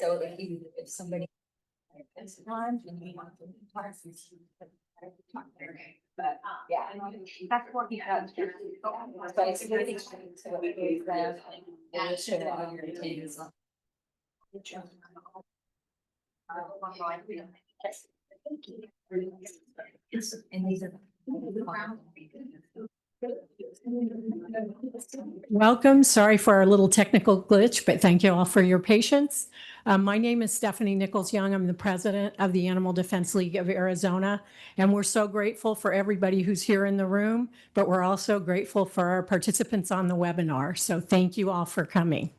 So if somebody. But yeah, that's what he does. But it's really interesting to what we have and show all your details. And these are. Welcome. Sorry for our little technical glitch, but thank you all for your patience. My name is Stephanie Nichols-Young. I'm the president of the Animal Defense League of Arizona, and we're so grateful for everybody who's here in the room, but we're also grateful for our participants on the webinar. So thank you all for coming.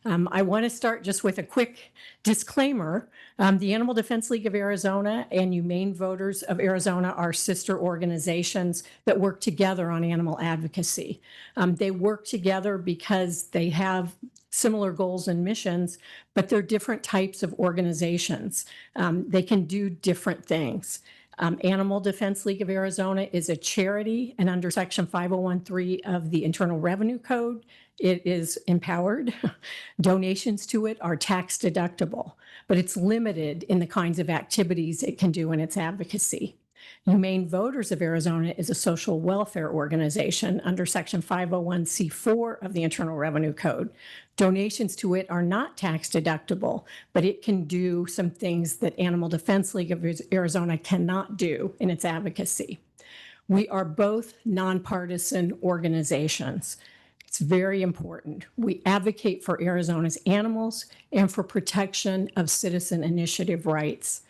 I want to start just with a quick disclaimer. The Animal Defense League of Arizona and Humane Voters of Arizona are sister organizations that work together on animal advocacy. They work together because they have similar goals and missions, but they're different types of organizations. They can do different things. Animal Defense League of Arizona is a charity, and under Section 501(3) of the Internal Revenue Code, it is empowered. Donations to it are tax deductible, but it's limited in the kinds of activities it can do in its advocacy. Humane Voters of Arizona is a social welfare organization under Section 501(c)(4) of the Internal Revenue Code. Donations to it are not tax deductible, but it can do some things that Animal Defense League of Arizona cannot do in its advocacy. We are both nonpartisan organizations. It's very important. We advocate for Arizona's animals and for protection of citizen initiative rights.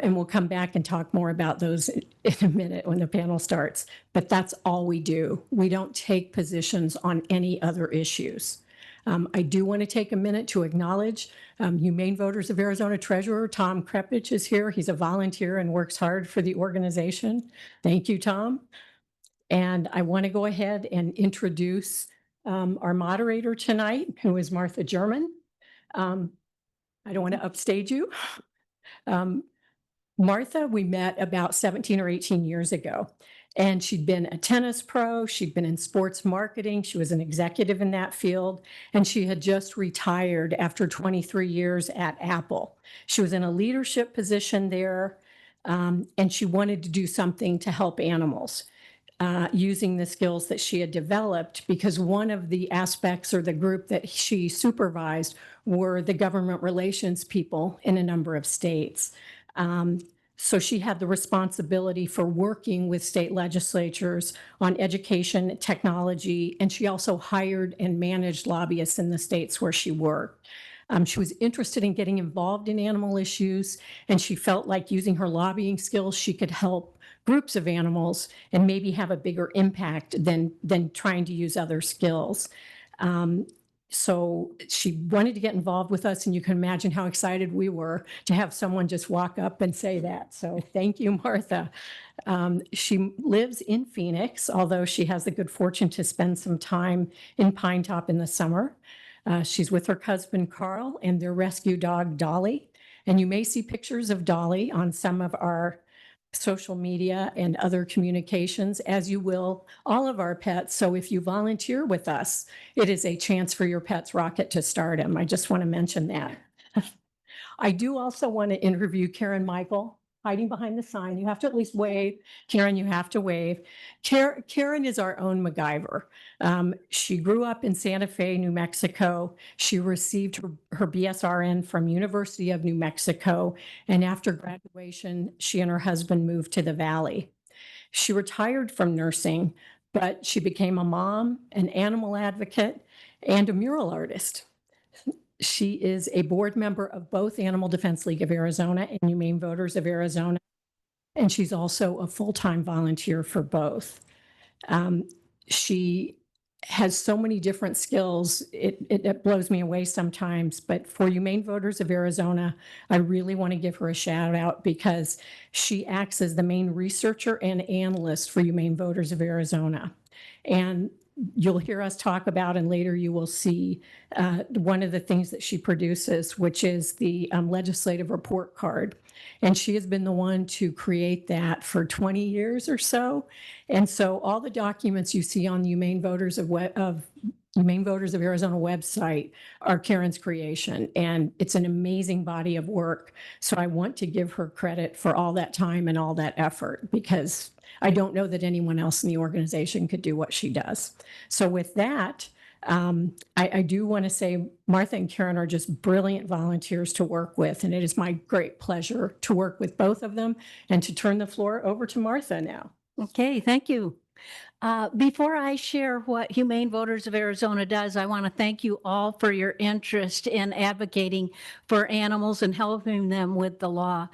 And we'll come back and talk more about those in a minute when the panel starts, but that's all we do. We don't take positions on any other issues. I do want to take a minute to acknowledge Humane Voters of Arizona Treasurer Tom Krepich is here. He's a volunteer and works hard for the organization. Thank you, Tom. And I want to go ahead and introduce our moderator tonight, who is Martha German. I don't want to upstage you. Martha, we met about 17 or 18 years ago, and she'd been a tennis pro. She'd been in sports marketing. She was an executive in that field, and she had just retired after 23 years at Apple. She was in a leadership position there, and she wanted to do something to help animals. Using the skills that she had developed, because one of the aspects or the group that she supervised were the government relations people in a number of states. So she had the responsibility for working with state legislatures on education, technology, and she also hired and managed lobbyists in the states where she worked. She was interested in getting involved in animal issues, and she felt like using her lobbying skills, she could help groups of animals and maybe have a bigger impact than trying to use other skills. So she wanted to get involved with us, and you can imagine how excited we were to have someone just walk up and say that. So thank you, Martha. She lives in Phoenix, although she has the good fortune to spend some time in Pine Top in the summer. She's with her husband, Carl, and their rescue dog, Dolly. And you may see pictures of Dolly on some of our social media and other communications, as you will all of our pets. So if you volunteer with us, it is a chance for your pet's rocket to stardom. I just want to mention that. I do also want to interview Karen Michael, hiding behind the sign. You have to at least wave. Karen, you have to wave. Karen is our own MacGyver. She grew up in Santa Fe, New Mexico. She received her BSRN from University of New Mexico. And after graduation, she and her husband moved to the Valley. She retired from nursing, but she became a mom, an animal advocate, and a mural artist. She is a board member of both Animal Defense League of Arizona and Humane Voters of Arizona, and she's also a full-time volunteer for both. She has so many different skills, it blows me away sometimes, but for Humane Voters of Arizona, I really want to give her a shout out because she acts as the main researcher and analyst for Humane Voters of Arizona. And you'll hear us talk about, and later you will see one of the things that she produces, which is the legislative report card. And she has been the one to create that for 20 years or so. And so all the documents you see on the Humane Voters of Arizona website are Karen's creation, and it's an amazing body of work. So I want to give her credit for all that time and all that effort, because I don't know that anyone else in the organization could do what she does. So with that, I do want to say Martha and Karen are just brilliant volunteers to work with, and it is my great pleasure to work with both of them and to turn the floor over to Martha now. Okay, thank you. Before I share what Humane Voters of Arizona does, I want to thank you all for your interest in advocating for animals and helping them with the law.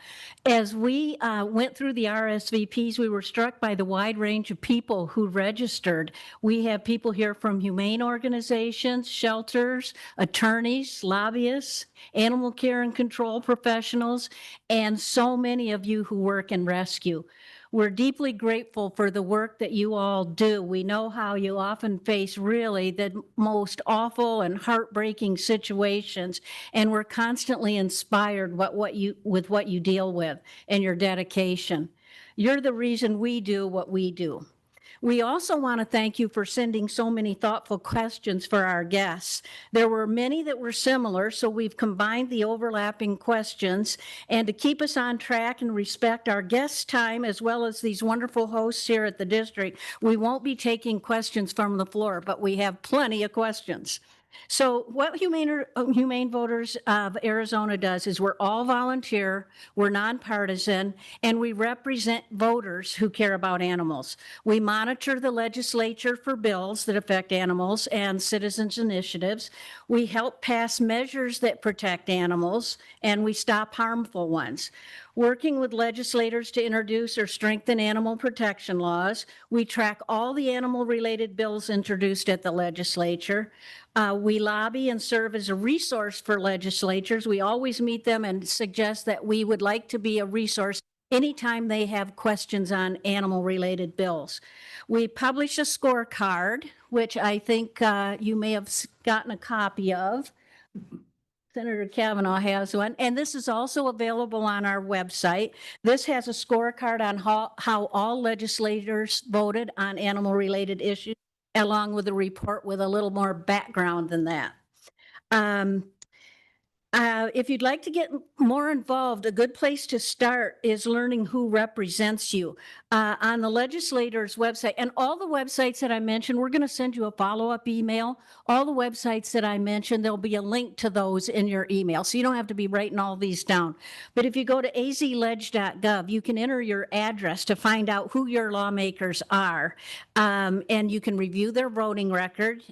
As we went through the RSVPs, we were struck by the wide range of people who registered. We have people here from humane organizations, shelters, attorneys, lobbyists, animal care and control professionals, and so many of you who work in rescue. We're deeply grateful for the work that you all do. We know how you often face really the most awful and heartbreaking situations, and we're constantly inspired with what you deal with and your dedication. You're the reason we do what we do. We also want to thank you for sending so many thoughtful questions for our guests. There were many that were similar, so we've combined the overlapping questions. And to keep us on track and respect our guests' time, as well as these wonderful hosts here at the district, we won't be taking questions from the floor, but we have plenty of questions. So what Humane Voters of Arizona does is we're all volunteer, we're nonpartisan, and we represent voters who care about animals. We monitor the legislature for bills that affect animals and citizens' initiatives. We help pass measures that protect animals, and we stop harmful ones. Working with legislators to introduce or strengthen animal protection laws, we track all the animal-related bills introduced at the legislature. We lobby and serve as a resource for legislatures. We always meet them and suggest that we would like to be a resource anytime they have questions on animal-related bills. We publish a scorecard, which I think you may have gotten a copy of. Senator Kavanagh has one, and this is also available on our website. This has a scorecard on how all legislators voted on animal-related issues, along with a report with a little more background than that. If you'd like to get more involved, a good place to start is learning who represents you. On the legislator's website, and all the websites that I mentioned, we're going to send you a follow-up email. All the websites that I mentioned, there'll be a link to those in your email, so you don't have to be writing all these down. But if you go to azleg.gov, you can enter your address to find out who your lawmakers are, and you can review their voting record.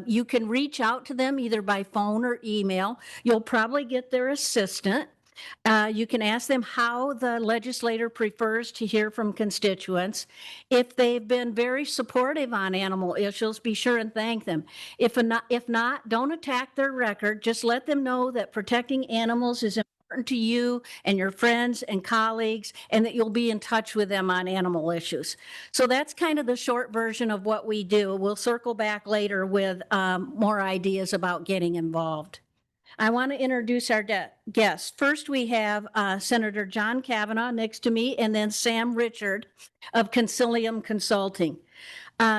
You can reach out to them either by phone or email. You'll probably get their assistant. You can ask them how the legislator prefers to hear from constituents. If they've been very supportive on animal issues, be sure and thank them. If not, don't attack their record. Just let them know that protecting animals is important to you and your friends and colleagues, and that you'll be in touch with them on animal issues. So that's kind of the short version of what we do. We'll circle back later with more ideas about getting involved. I want to introduce our guests. First, we have Senator John Kavanagh next to me, and then Sam Richard of Concilium Consulting.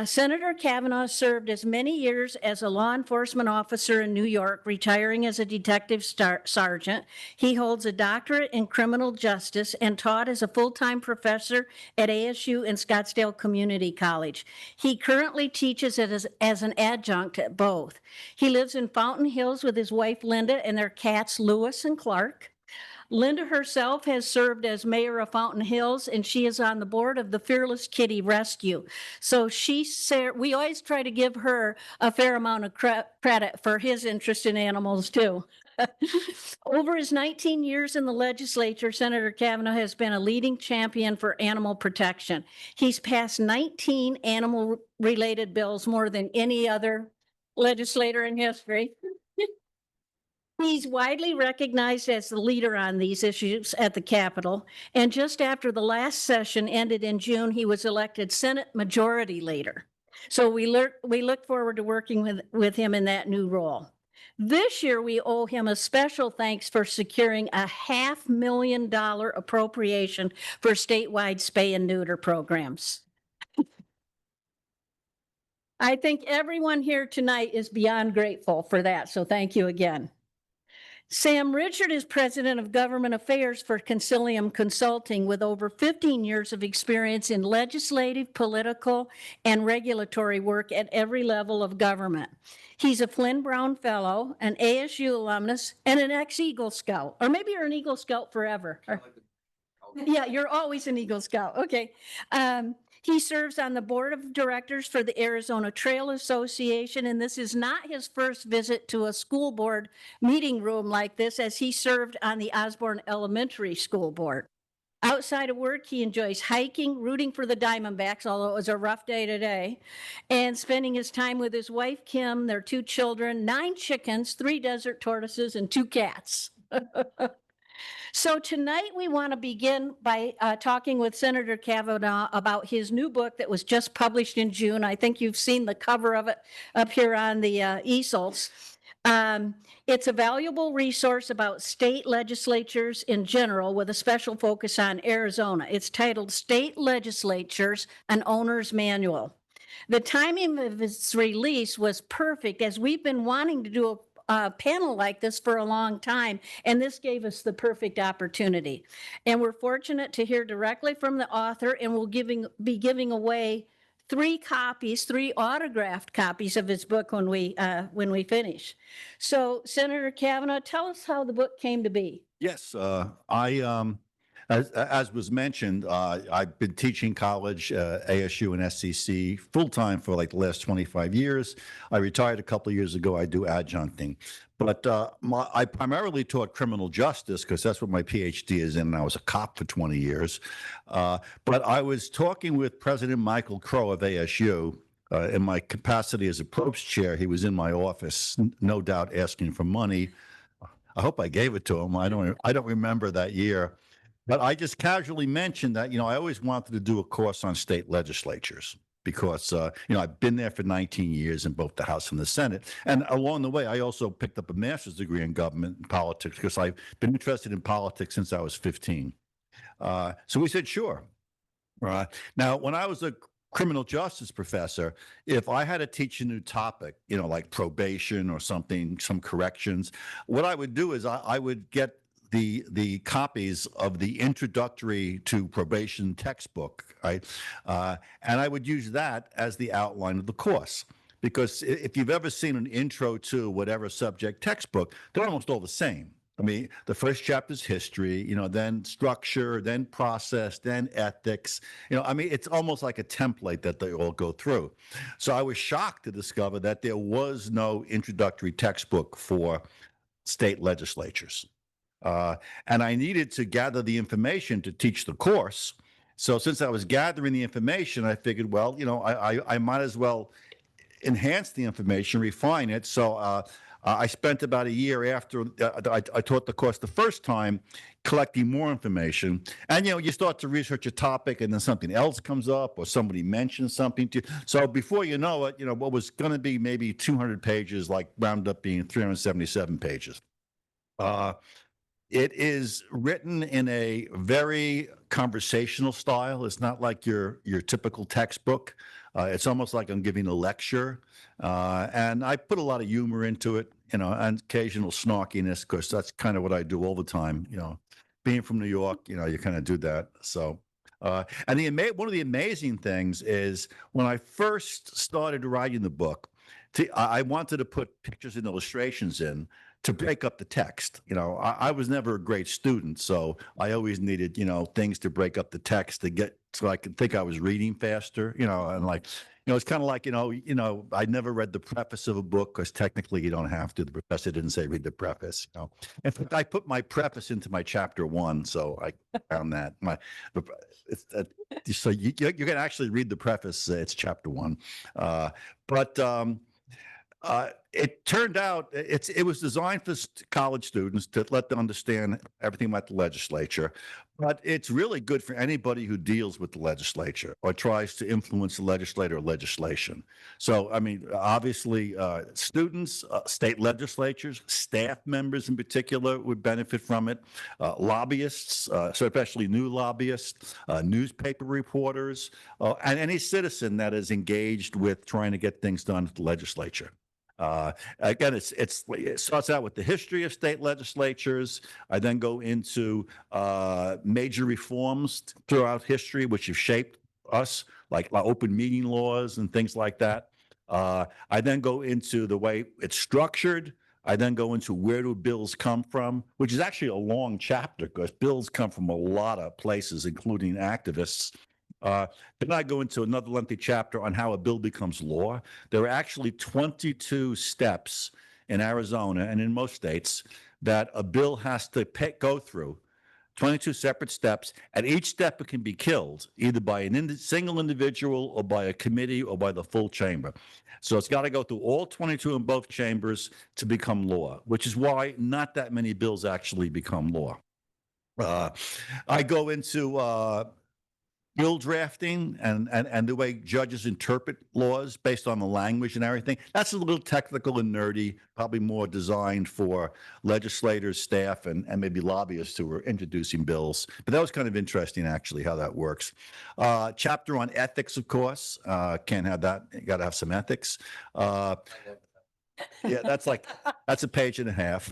Senator Kavanagh served as many years as a law enforcement officer in New York, retiring as a detective sergeant. He holds a doctorate in criminal justice and taught as a full-time professor at ASU and Scottsdale Community College. He currently teaches as an adjunct at both. He lives in Fountain Hills with his wife, Linda, and their cats, Lewis and Clark. Linda herself has served as mayor of Fountain Hills, and she is on the board of the Fearless Kitty Rescue. So we always try to give her a fair amount of credit for his interest in animals too. Over his 19 years in the legislature, Senator Kavanagh has been a leading champion for animal protection. He's passed 19 animal-related bills, more than any other legislator in history. He's widely recognized as the leader on these issues at the Capitol, and just after the last session ended in June, he was elected Senate Majority Leader. So we look forward to working with him in that new role. This year, we owe him a special thanks for securing a $500,000 appropriation for statewide spay and neuter programs. I think everyone here tonight is beyond grateful for that, so thank you again. Sam Richard is president of government affairs for Concilium Consulting with over 15 years of experience in legislative, political, and regulatory work at every level of government. He's a Flynn Brown Fellow, an ASU alumnus, and an ex-Eagle Scout. Or maybe you're an Eagle Scout forever. Yeah, you're always an Eagle Scout. Okay. He serves on the board of directors for the Arizona Trail Association, and this is not his first visit to a school board meeting room like this, as he served on the Osborne Elementary School Board. Outside of work, he enjoys hiking, rooting for the Diamondbacks, although it was a rough day today, and spending his time with his wife, Kim, their 2 children, 9 chickens, 3 desert tortoises, and 2 cats. So tonight we want to begin by talking with Senator Kavanagh about his new book that was just published in June. I think you've seen the cover of it up here on the easels. It's a valuable resource about state legislatures in general with a special focus on Arizona. It's titled State Legislatures, an Owner's Manual. The timing of its release was perfect, as we've been wanting to do a panel like this for a long time, and this gave us the perfect opportunity. And we're fortunate to hear directly from the author, and we'll be giving away 3 autographed copies of his book when we finish. So, Senator Kavanagh, tell us how the book came to be. Yes, as was mentioned, I've been teaching college, ASU and SCC full-time for like the last 25 years. I retired a couple of years ago. I do adjuncting. But I primarily taught criminal justice because that's what my PhD is in, and I was a cop for 20 years. But I was talking with President Michael Crow of ASU in my capacity as a Probst chair. He was in my office, no doubt asking for money. I hope I gave it to him. I don't remember that year. But I just casually mentioned that, I always wanted to do a course on state legislatures because, I've been there for 19 years in both the House and the Senate. And along the way, I also picked up a master's degree in government and politics because I've been interested in politics since I was 15. So we said, sure. Now, when I was a criminal justice professor, if I had to teach a new topic, like probation or something, some corrections, what I would do is I would get the copies of the introductory to probation textbook, right? And I would use that as the outline of the course. Because if you've ever seen an intro to whatever subject textbook, they're almost all the same. I mean, the first chapter is history, then structure, then process, then ethics. It's almost like a template that they all go through. So I was shocked to discover that there was no introductory textbook for state legislatures. And I needed to gather the information to teach the course. So since I was gathering the information, I figured, well, I might as well enhance the information, refine it. So I spent about a year after I taught the course the first time collecting more information. And, you start to research a topic and then something else comes up or somebody mentions something to you. So before you know it, what was going to be maybe 200 pages, like wound up being 377 pages. It is written in a very conversational style. It's not like your typical textbook. It's almost like I'm giving a lecture. And I put a lot of humor into it, and occasional snarkiness, because that's kind of what I do all the time. Being from New York, you kind of do that. So, and one of the amazing things is when I first started writing the book, I wanted to put pictures and illustrations in to break up the text. I was never a great student, so I always needed, things to break up the text so I could think I was reading faster, and like, it's kind of like, I never read the preface of a book because technically you don't have to. The professor didn't say read the preface. In fact, I put my preface into my chapter 1, so I found that. So you can actually read the preface. It's chapter 1, but it turned out it was designed for college students to let them understand everything about the legislature, but it's really good for anybody who deals with the legislature or tries to influence the legislator or legislation. So, I mean, obviously, students, state legislatures, staff members in particular would benefit from it. Lobbyists, so especially new lobbyists, newspaper reporters, and any citizen that is engaged with trying to get things done at the legislature. Again, it starts out with the history of state legislatures. I then go into major reforms throughout history, which have shaped us, like open meeting laws and things like that. I then go into the way it's structured. I then go into where do bills come from, which is actually a long chapter because bills come from a lot of places, including activists. Then I go into another lengthy chapter on how a bill becomes law. There are actually 22 steps in Arizona and in most states that a bill has to go through, 22 separate steps, and each step it can be killed either by a single individual or by a committee or by the full chamber. So it's got to go through all 22 in both chambers to become law, which is why not that many bills actually become law. I go into bill drafting and the way judges interpret laws based on the language and everything. That's a little technical and nerdy, probably more designed for legislators, staff, and maybe lobbyists who are introducing bills. But that was kind of interesting, actually, how that works. Chapter on ethics, of course. Can't have that. You got to have some ethics. Yeah, that's a page and a half.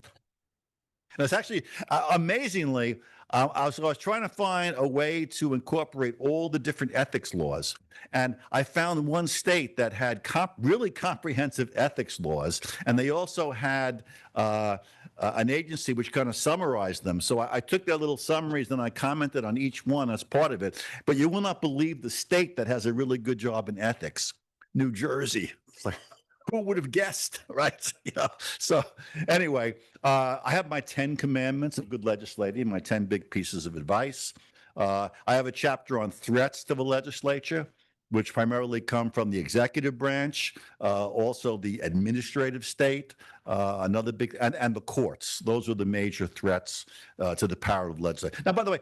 And it's actually, amazingly, I was trying to find a way to incorporate all the different ethics laws. And I found one state that had really comprehensive ethics laws. And they also had an agency which kind of summarized them. So I took their little summaries and I commented on each one as part of it. But you will not believe the state that has a really good job in ethics, New Jersey. It's like, who would have guessed, right? Yeah. So anyway, I have my 10 commandments of good legislating, my 10 big pieces of advice. I have a chapter on threats to the legislature, which primarily come from the executive branch, also the administrative state, another big, and the courts. Those are the major threats to the power of legislation. Now, by the way,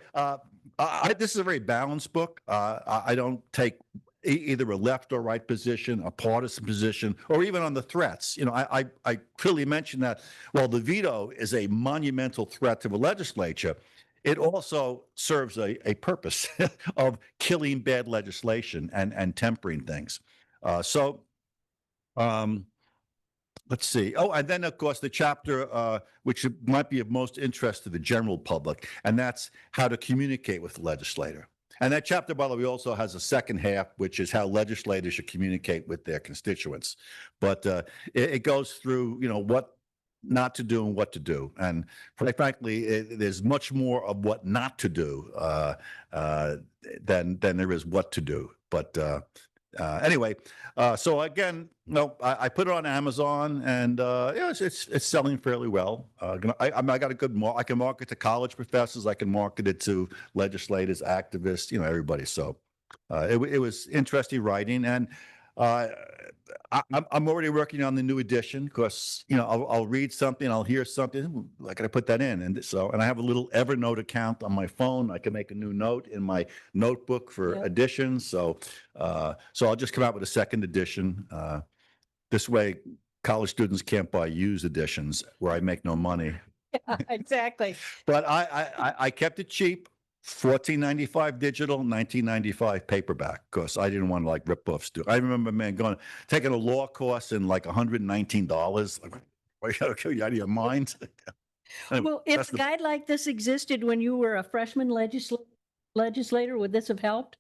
this is a very balanced book. I don't take either a left or right position, a partisan position, or even on the threats. You know, I clearly mentioned that while the veto is a monumental threat to the legislature, it also serves a purpose of killing bad legislation and tempering things. Let's see. Oh, and then, of course, the chapter which might be of most interest to the general public, and that's how to communicate with the legislator. And that chapter, by the way, also has a second half, which is how legislators should communicate with their constituents. But it goes through, you know, what not to do and what to do. And quite frankly, there's much more of what not to do than there is what to do. But anyway, so again, I put it on Amazon, and yeah, it's selling fairly well. I got a good I can market to college professors. I can market it to legislators, activists, you know, everybody. So it was interesting writing, and I'm already working on the new edition because, you know, I'll read something, I'll hear something, I got to put that in, and I have a little Evernote account on my phone. I can make a new note in my notebook for additions. So I'll just come out with a second edition. This way, college students can't buy used editions where I make no money. Yeah, exactly. But I kept it cheap. $14.95 digital, $19.95 paperback, because I didn't want to like rip off students. I remember, man, taking a law course in like $119. Like, are you out of your mind? Anyway, Well, if a guide like this existed when you were a freshman legislator, would this have helped?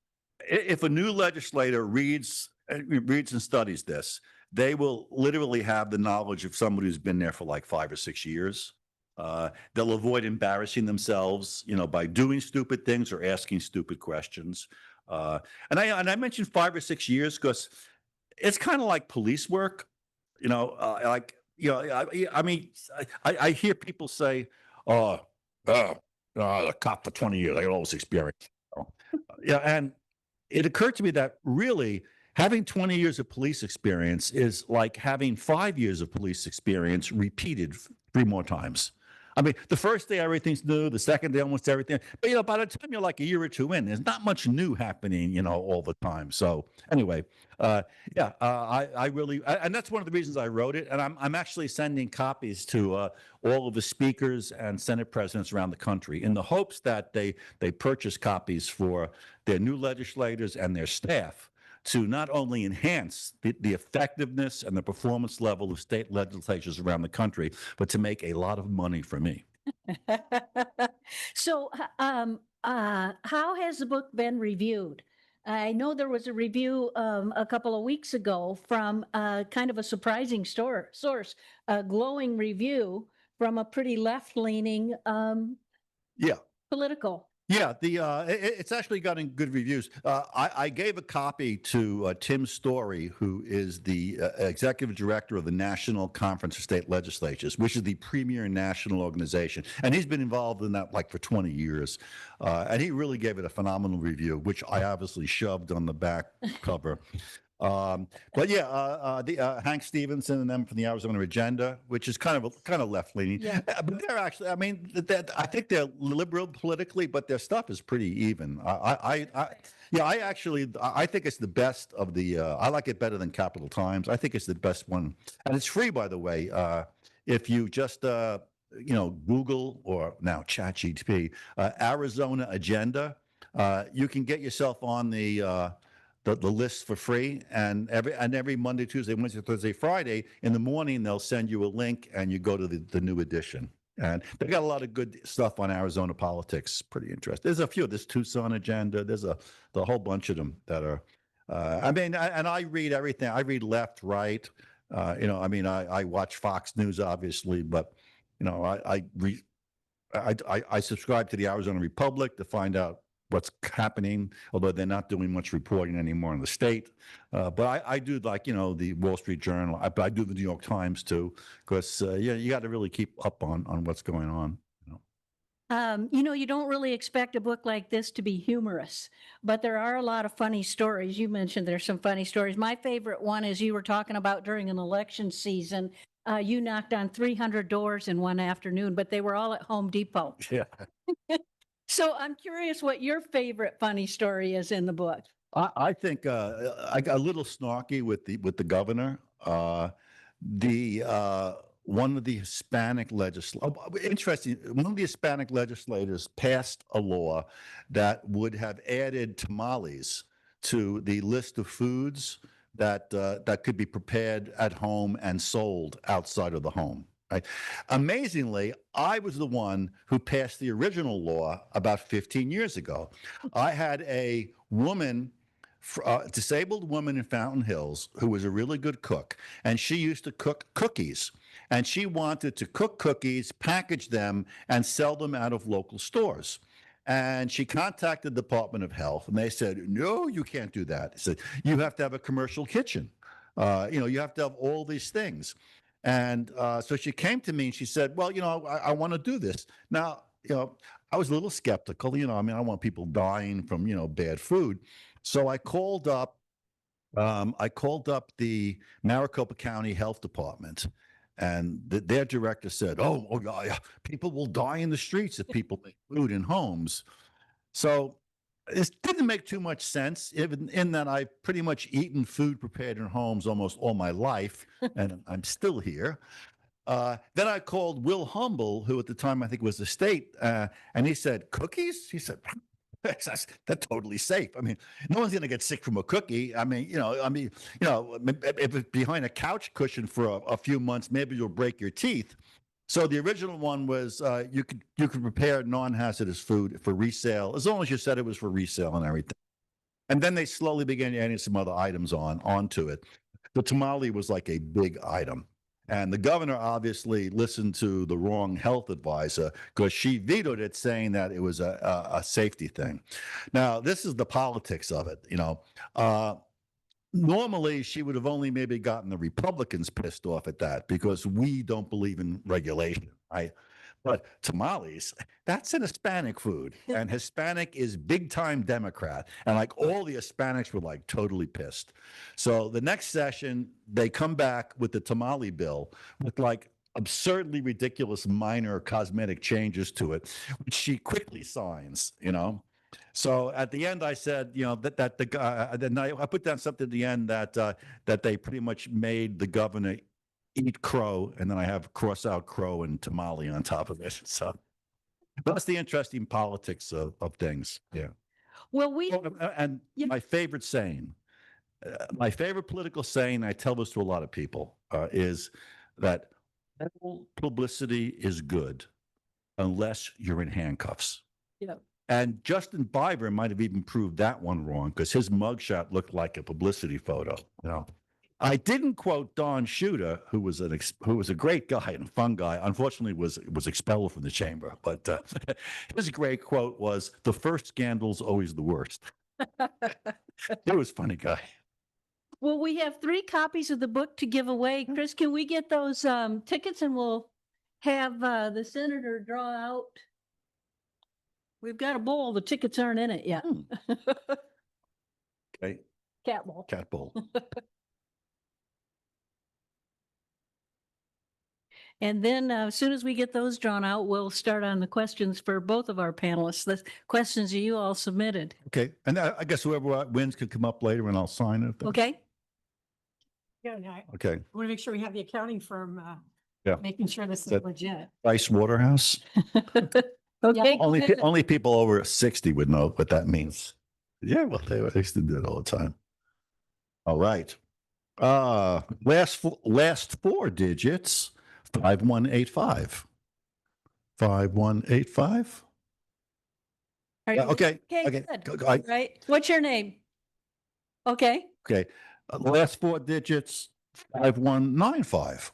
If a new legislator reads and studies this, they will literally have the knowledge of somebody who's been there for like 5 or 6 years. They'll avoid embarrassing themselves, you know, by doing stupid things or asking stupid questions. And I mentioned 5 or 6 years because it's kind of like police work, you know, like, you know, I mean, I hear people say, a cop for 20 years, I got all this experience. Yeah. And it occurred to me that really Having 20 years of police experience is like having 5 years of police experience repeated 3 more times. I mean, the first day everything's new, the second day almost everything. But by the time you're like a year or two in, there's not much new happening, all the time. So anyway, I really, and that's one of the reasons I wrote it. And I'm actually sending copies to all of the speakers and Senate presidents around the country in the hopes that they purchase copies for their new legislators and their staff to not only enhance the effectiveness and the performance level of state legislatures around the country, but to make a lot of money for me. So, how has the book been reviewed? I know there was a review a couple of weeks ago from kind of a surprising source, a glowing review from a pretty left-leaning Yeah. political. Yeah, it's actually gotten good reviews. I gave a copy to Tim Story, who is the executive director of the National Conference of State Legislatures, which is the premier national organization, and he's been involved in that like for 20 years, and he really gave it a phenomenal review, which I obviously shoved on the back cover. But yeah, Hank Stevenson and them from the Arizona Agenda, which is kind of left leaning. Yeah. But they're actually, I mean, I think they're liberal politically, but their stuff is pretty even. I think it's the best of the. I like it better than Capital Times. I think it's the best one, and it's free, by the way. If you just Google or now ChatGPT Arizona Agenda, you can get yourself on the list for free, and every Monday, Tuesday, Wednesday, Thursday, Friday in the morning they'll send you a link and you go to the new edition. And they got a lot of good stuff on Arizona politics. Pretty interesting. There's a few. There's Tucson Agenda. There's the whole bunch of them that are. I read everything. I read left, right. I watch Fox News obviously, but I subscribe to the Arizona Republic to find out what's happening, although they're not doing much reporting anymore in the state. But I do like, the Wall Street Journal. I do the New York Times too, because, you got to really keep up on what's going on. You don't really expect a book like this to be humorous, but there are a lot of funny stories. You mentioned there's some funny stories. My favorite one is you were talking about during an election season. You knocked on 300 doors in one afternoon, but they were all at Home Depot. Yeah. So I'm curious what your favorite funny story is in the book. I think I got a little snarky with the governor. One of the Hispanic interesting. One of the Hispanic legislators passed a law that would have added tamales to the list of foods that could be prepared at home and sold outside of the home. Right. Amazingly, I was the one who passed the original law about 15 years ago. I had a woman, disabled woman in Fountain Hills, who was a really good cook, and she used to cook cookies. And she wanted to cook cookies, package them, and sell them out of local stores. And she contacted the Department of Health, and they said, "No, you can't do that." They said, "You have to have a commercial kitchen. You have to have all these things." And so she came to me and she said, "Well, I want to do this." Now, I was a little skeptical. I don't want people dying from, bad food. So I called up the Maricopa County Health Department, and their director said, "Oh, yeah, people will die in the streets if people make food in homes." So this didn't make too much sense, even in that I've pretty much eaten food prepared in homes almost all my life, and I'm still here. Then I called Will Humble, who at the time I think was the state, and he said, "Cookies?" He said, "That's totally safe. I mean, no one's going to get sick from a cookie. If it's behind a couch cushion for a few months, maybe you'll break your teeth." So the original one was you could prepare non-hazardous food for resale as long as you said it was for resale and everything. And then they slowly began adding some other items onto it. The tamale was like a big item. And the governor obviously listened to the wrong health advisor because she vetoed it, saying that it was a safety thing. Now, this is the politics of it, Normally, she would have only maybe gotten the Republicans pissed off at that because we don't believe in regulation, right? But tamales, that's an Hispanic food, and Hispanic is big time Democrat. And like all the Hispanics were like totally pissed. So the next session, they come back with the tamale bill with like absurdly ridiculous minor cosmetic changes to it, which she quickly signs, you know. So at the end, I said, you know, that the guy, then I put down something at the end that they pretty much made the governor eat crow, and then I have cross out crow and tamale on top of it. So that's the interesting politics of things. Yeah. Well, we, And Yeah. my favorite saying, my favorite political saying, I tell this to a lot of people, is that all publicity is good unless you're in handcuffs. Yeah. And Justin Bieber might have even proved that one wrong because his mugshot looked like a publicity photo. You know, I didn't quote Don Shooter, who was a great guy and a fun guy. Unfortunately, was expelled from the chamber. But his great quote was, "The first scandal's always the worst." He was a funny guy. well, we have 3 copies of the book to give away. Chris, can we get those tickets and we'll have the senator draw out? We've got a bowl. The tickets aren't in it yet. Okay, Cat bowl. cat bowl. And then as soon as we get those drawn out, we'll start on the questions for both of our panelists, the questions you all submitted. Okay, and I guess whoever wins could come up later and I'll sign it. Okay? Yeah, and I Okay. want to make sure we have the accounting firm, Yeah. making sure this is That- legit. Price Waterhouse. Okay. Only people over 60 would know what that means. Yeah, well, they used to do it all the time. All right. Last 4 digits, 5185. 5185. Are you- Okay. Okay, Okay. good. I- Right. What's your name? Okay. Okay. Last 4 digits, 5195.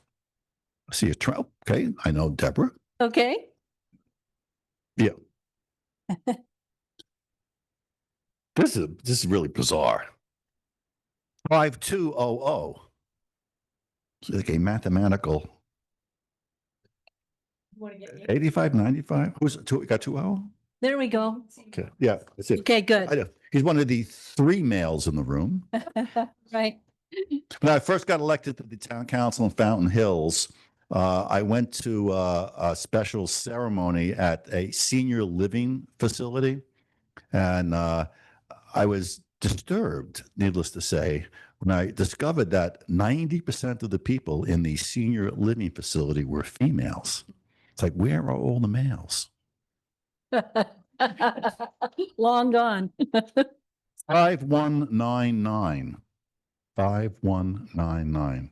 I see a Trump. Okay. I know Deborah. Okay. Yeah. This is really bizarre. 5200. It's like a mathematical Want to get 85, 95. Who's it? Got 20? There we go. Okay. Yeah, that's it. Okay, good. He's one of the 3 males in the room. Right. When I first got elected to the town council in Fountain Hills, I went to a special ceremony at a senior living facility. And I was disturbed, needless to say, when I discovered that 90% of the people in the senior living facility were females. It's like, where are all the males? Long gone. 5199. 5199.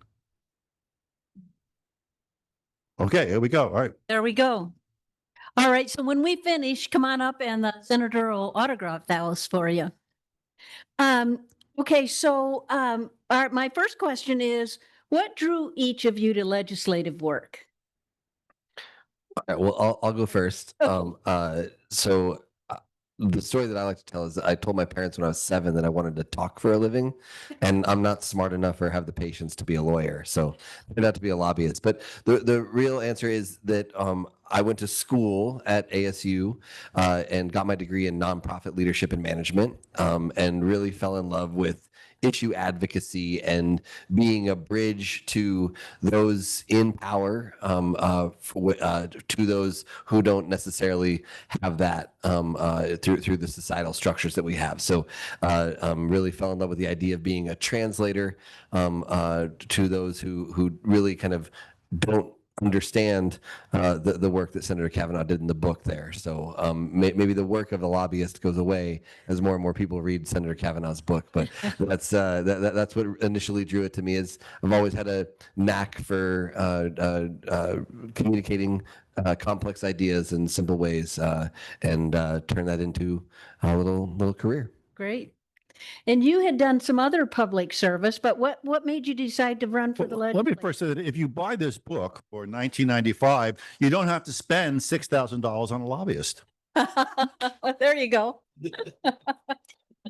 Okay, here we go. All right. There we go. All right. So when we finish, come on up and the senator will autograph those for you. Okay. So my first question is, what drew each of you to legislative work? All right, well, I'll go first. So the story that I like to tell is that I told my parents when I was 7 that I wanted to talk for a living, and I'm not smart enough or have the patience to be a lawyer, so I turned out to be a lobbyist. But the real answer is that I went to school at ASU and got my degree in nonprofit leadership and management, and really fell in love with issue advocacy and being a bridge to those in power, to those who don't necessarily have that through the societal structures that we have. So really fell in love with the idea of being a translator to those who really kind of don't understand the work that Senator Kavanagh did in the book there. So maybe the work of the lobbyist goes away as more and more people read Senator Kavanagh's book. But that's that's what initially drew it to me. Is I've always had a knack for communicating complex ideas in simple ways and turn that into a little career. Great. And you had done some other public service, but what made you decide to run for the Let me legislature? first say that if you buy this book for $19.95, you don't have to spend $6,000 on a lobbyist. There you go. The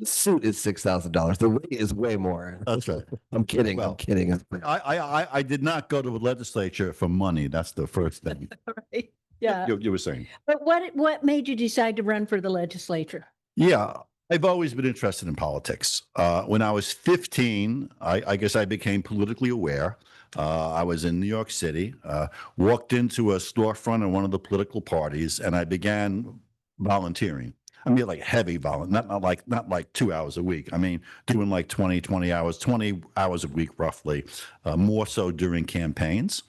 suit is $6,000. The weight is way more. That's right. I'm kidding. Well, I'm kidding. I did not go to the legislature for money. That's the first thing. Right. Yeah. You were saying. But what made you decide to run for the legislature? Yeah, I've always been interested in politics. When I was 15, I guess I became politically aware. I was in New York City, walked into a storefront of one of the political parties, and I began volunteering. I mean, like heavy volunteer, not like 2 hours a week. I mean, doing like 20 hours a week, roughly, more so during campaigns.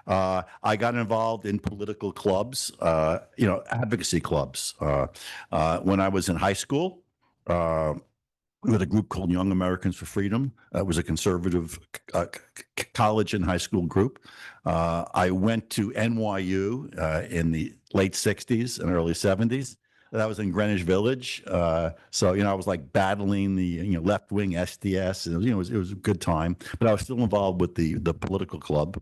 I got involved in political clubs, advocacy clubs. When I was in high school, we had a group called Young Americans for Freedom. It was a conservative college and high school group. I went to NYU in the late 60s and early 70s. That was in Greenwich Village. So, I was like battling the, left-wing SDS, and it was a good time, but I was still involved with the political club.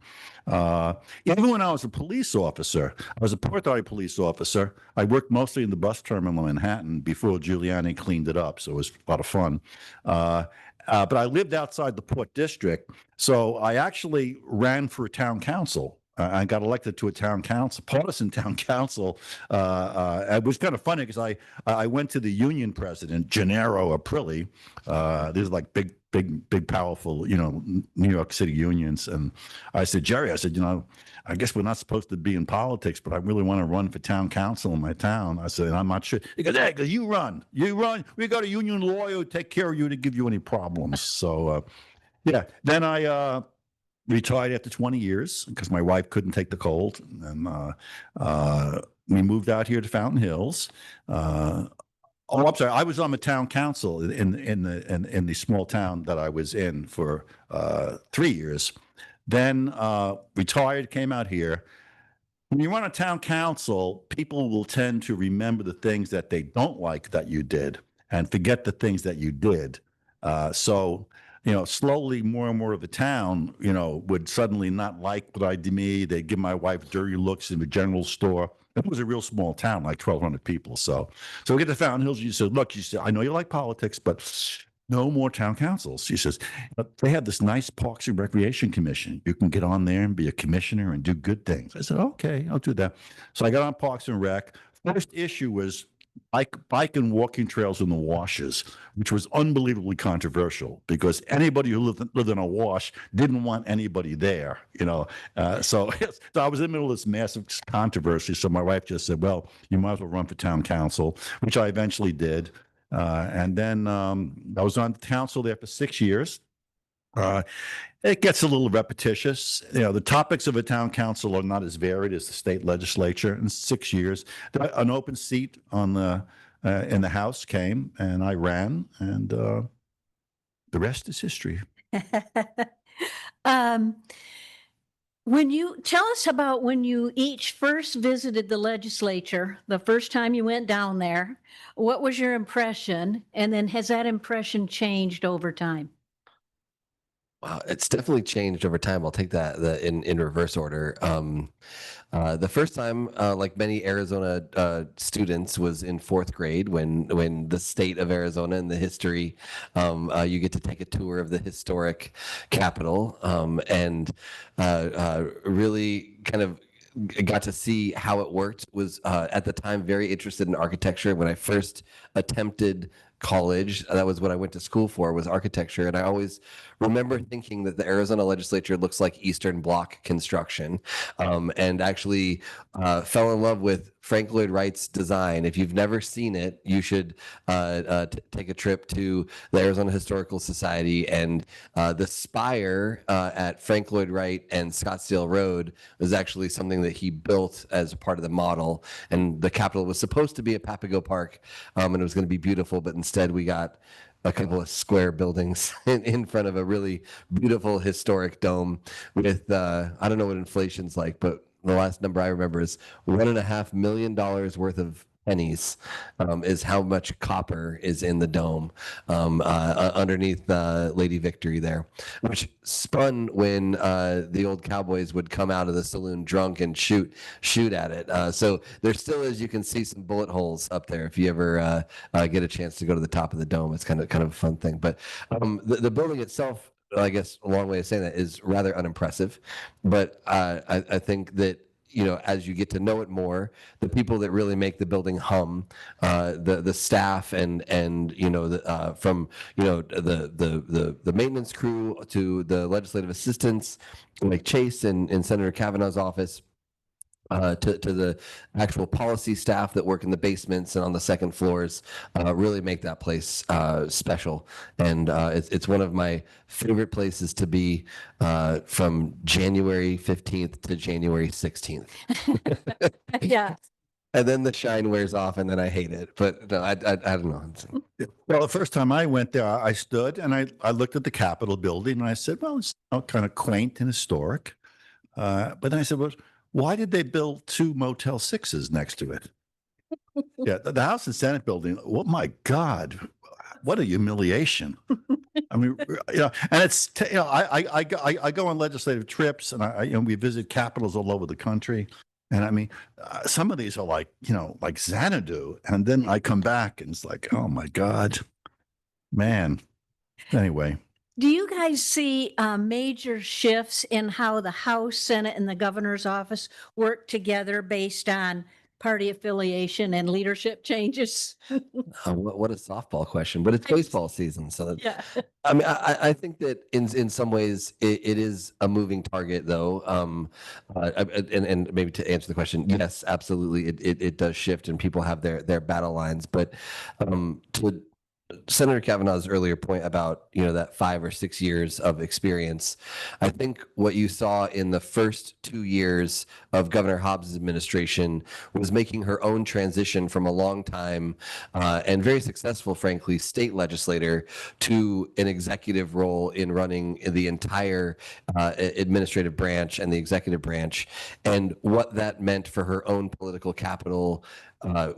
Even when I was a police officer, I was a Port Authority police officer. I worked mostly in the bus terminal in Manhattan before Giuliani cleaned it up. So it was a lot of fun. But I lived outside the Port District. So I actually ran for town council. I got elected to a town council, partisan town council. It was kind of funny because I went to the union president, Gennaro Aprilli. These are like big, powerful, New York City unions. And I said, Jerry, I said, I guess we're not supposed to be in politics, but I really want to run for town council in my town. I said, I'm not sure. He goes, hey, you run. We got a union lawyer who take care of you to give you any problems. So, yeah. Then I retired after 20 years because my wife couldn't take the cold, and we moved out here to Fountain Hills. I'm sorry. I was on the town council in the small town that I was in for 3 years. Then retired, came out here. When you run a town council, people will tend to remember the things that they don't like that you did and forget the things that you did. So slowly more and more of the town, would suddenly not like what I did. They'd give my wife dirty looks in the general store. It was a real small town, like 1,200 people. So we get to Fountain Hills. She said, look, I know you like politics, but no more town councils. She says, they have this nice Parks and Recreation Commission. You can get on there and be a commissioner and do good things. I said, okay, I'll do that. So I got on Parks and Rec. First issue was bike and walking trails in the washes, which was unbelievably controversial because anybody who lived in a wash didn't want anybody there, So I was in the middle of this massive controversy. So my wife just said, well, you might as well run for town council, which I eventually did. And then I was on the council there for 6 years. It gets a little repetitious. The topics of a town council are not as varied as the state legislature. In 6 years, an open seat in the House came, and I ran, and the rest is history. When you tell us about when you each first visited the legislature, the first time you went down there, what was your impression? And then has that impression changed over time? Wow, it's definitely changed over time. I'll take that in reverse order. The first time, like many Arizona students, was in 4th grade when the state of Arizona and the history, you get to take a tour of the historic Capitol, and really kind of got to see how it worked. Was at the time very interested in architecture. When I first attempted college, that was what I went to school for, was architecture. And I always remember thinking that the Arizona legislature looks like Eastern Bloc construction, and actually fell in love with Frank Lloyd Wright's design. If you've never seen it, you should take a trip to the Arizona Historical Society. And the spire at Frank Lloyd Wright and Scottsdale Road was actually something that he built as part of the model. And the Capitol was supposed to be a Papago Park, and it was going to be beautiful, but instead we got a couple of square buildings in front of a really beautiful historic dome with, I don't know what inflation's like, but the last number I remember is $1.5 million worth of pennies, is how much copper is in the dome underneath Lady Victory there, which spun when the old cowboys would come out of the saloon drunk and shoot at it. So there still is, you can see some bullet holes up there if you ever get a chance to go to the top of the dome. It's kind of a fun thing. But the building itself, I guess a long way of saying that, is rather unimpressive. But I think that you know, as you get to know it more, the people that really make the building hum, the staff and you know from you know the maintenance crew to the legislative assistants like Chase and Senator Kavanagh's office. To the actual policy staff that work in the basements and on the second floors, really make that place special. And it's one of my favorite places to be from January 15th to January 16th. Yeah. And then the shine wears off and then I hate it. But no, I don't know. Well, the first time I went there, I stood and I looked at the Capitol building and I said, well, it's kind of quaint and historic. But then I said, well, why did they build 2 Motel 6s next to it? Yeah, the House and Senate building. Oh my God, what a humiliation! I mean, you know, and it's you know, I go on legislative trips and you know we visit capitals all over the country, and I mean, some of these are like you know like Xanadu, and then I come back and it's like, oh my God, man. Anyway. Do you guys see major shifts in how the House, Senate, and the governor's office work together based on party affiliation and leadership changes? What a softball question, but it's baseball season. So that, Yeah. I mean, I think that in some ways it is a moving target, though. And maybe to answer the question, yes, absolutely, it does shift, and people have their battle lines. But to Senator Kavanaugh's earlier point about, you know, that 5 or 6 years of experience, I think what you saw in the first 2 years of Governor Hobbs' administration was making her own transition from a long time and very successful, frankly, state legislator to an executive role in running the entire administrative branch and the executive branch, and what that meant for her own political capital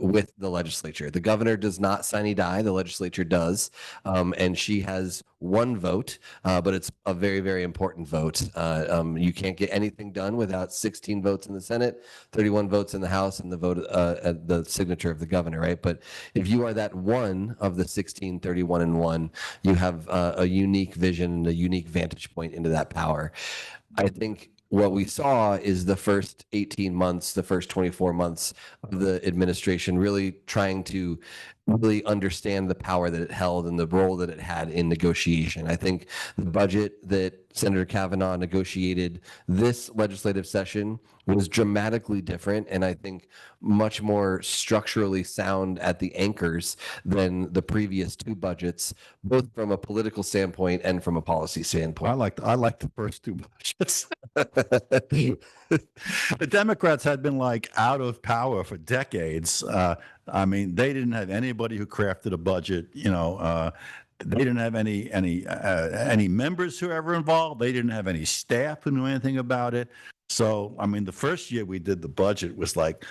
with the legislature. The governor does not sine die, the legislature does, and she has 1 vote, but it's a very, very important vote. You can't get anything done without 16 votes in the Senate, 31 votes in the House, and the vote the signature of the governor, right? But if you are that one of the 16, 31 and 1, you have a unique vision and a unique vantage point into that power. I think what we saw is the first 18 months, the first 24 months of the administration really trying to really understand the power that it held and the role that it had in negotiation. I think the budget that Senator Kavanagh negotiated this legislative session was dramatically different, and I think much more structurally sound at the anchors than the previous 2 budgets, both from a political standpoint and from a policy standpoint. I like the first 2 budgets. The Democrats had been like out of power for decades. I mean, they didn't have anybody who crafted a budget. You know, they didn't have any members who were ever involved. They didn't have any staff who knew anything about it. So, I mean, the first year we did the budget was like,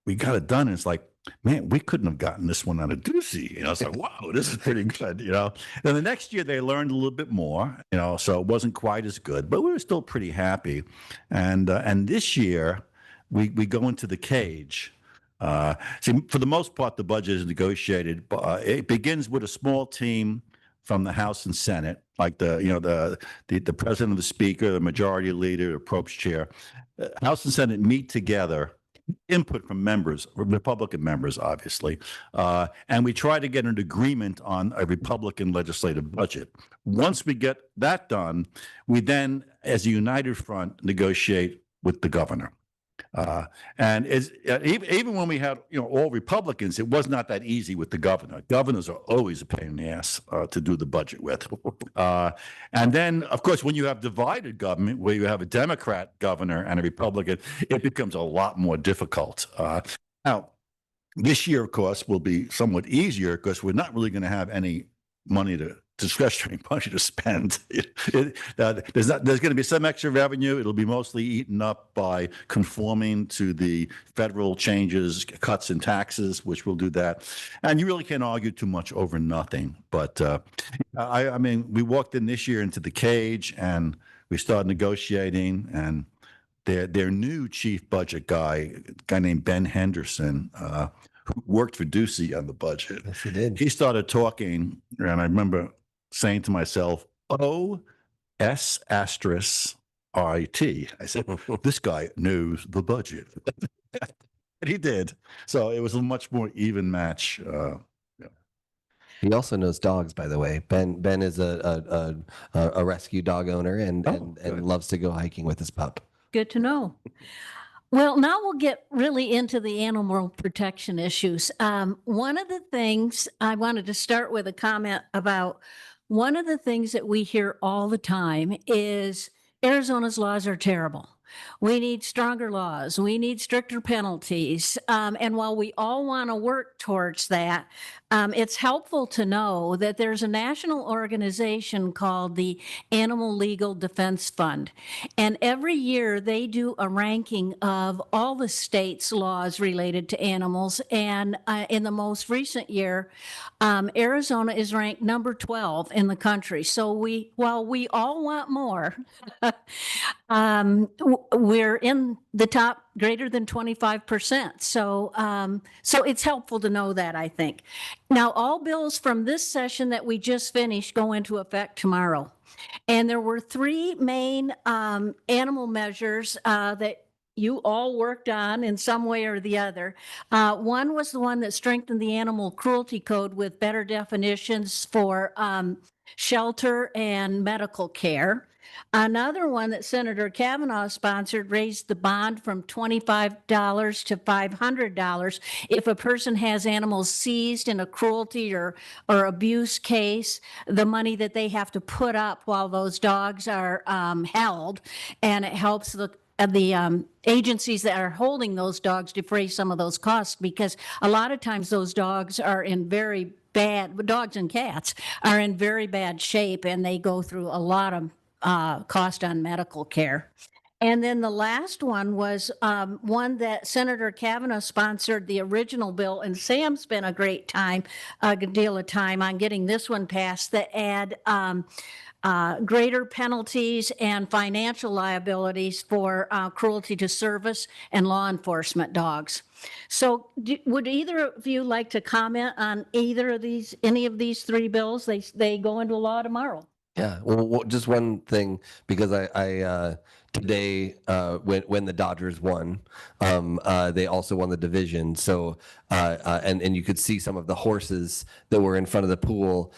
we got it done. And it's like, man, we couldn't have gotten this one on a doozy. You know, it's like, wow, this is pretty good. You know, then the next year they learned a little bit more. You know, so it wasn't quite as good, but we were still pretty happy. And this year we go into the cage. See, for the most part, the budget is negotiated. It begins with a small team from the House and Senate, like the president, the speaker, the majority leader, the approach chair. House and Senate meet together, input from members, Republican members, obviously, and we try to get an agreement on a Republican legislative budget. Once we get that done, we then, as a united front, negotiate with the governor. And even when we had all Republicans, it was not that easy with the governor. Governors are always a pain in the ass to do the budget with. And then, of course, when you have divided government, where you have a Democrat governor and a Republican, it becomes a lot more difficult. Now, this year, of course, will be somewhat easier because we're not really going to have any discretionary money to spend. There's going to be some extra revenue. It'll be mostly eaten up by conforming to the federal changes, cuts in taxes, which will do that. And you really can't argue too much over nothing. But I mean, we walked in this year into the cage and we started negotiating, and their new chief budget guy, a guy named Ben Henderson, who worked for Ducey on the budget. Yes, he did. He started talking, and I remember saying to myself, "Oh, S asterisk IT. I said, this guy knows the budget. And he did. So it was a much more even match. He also knows dogs, by the way. Ben is a rescue dog owner and good. loves to go hiking with his pup. Good to know. Well, now we'll get really into the animal protection issues. One of the things I wanted to start with a comment about, one of the things that we hear all the time is Arizona's laws are terrible. We need stronger laws. We need stricter penalties. And while we all want to work towards that, it's helpful to know that there's a national organization called the Animal Legal Defense Fund. And every year they do a ranking of all the states' laws related to animals. And in the most recent year, Arizona is ranked number 12 in the country. So while we all want more, we're in the top greater than 25%. So it's helpful to know that, I think. Now, all bills from this session that we just finished go into effect tomorrow. And there were three main animal measures that you all worked on in some way or the other. One was the one that strengthened the animal cruelty code with better definitions for shelter and medical care. Another one that Senator Kavanagh sponsored raised the bond from $25 to $500 if a person has animals seized in a cruelty or abuse case, the money that they have to put up while those dogs are held, and it helps the agencies that are holding those dogs defray some of those costs, because a lot of times those dogs are in very bad, dogs and cats are in very bad shape, and they go through a lot of cost on medical care. And then the last one was one that Senator Kavanagh sponsored the original bill, and Sam spent a good deal of time on getting this one passed, that add greater penalties and financial liabilities for cruelty to service and law enforcement dogs. So would either of you like to comment on any of these three bills? They go into law tomorrow. Yeah, well, just one thing, because I today when the Dodgers won, they also won the division. So and you could see some of the horses that were in front of the pool.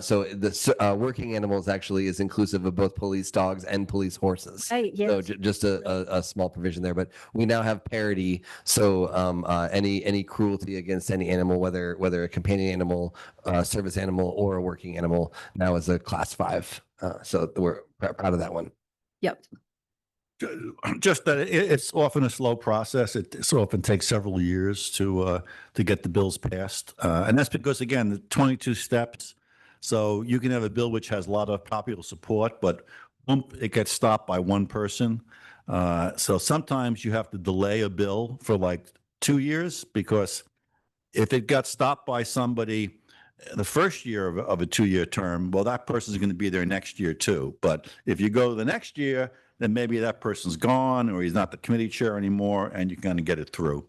So the working animals actually is inclusive of both police dogs and police horses. Right, yes. So just a small provision there, but we now have parity. So any cruelty against any animal, whether a companion animal, service animal, or a working animal, now is a class 5. So we're proud of that one. Yep. Just that it's often a slow process. It so often takes several years to get the bills passed, and that's because, again, the 22 steps. So you can have a bill which has a lot of popular support, but it gets stopped by one person. So sometimes you have to delay a bill for like 2 years, because if it got stopped by somebody the first year of a 2-year term, well, that person is going to be there next year too. But if you go the next year, then maybe that person's gone, or he's not the committee chair anymore, and you're going to get it through.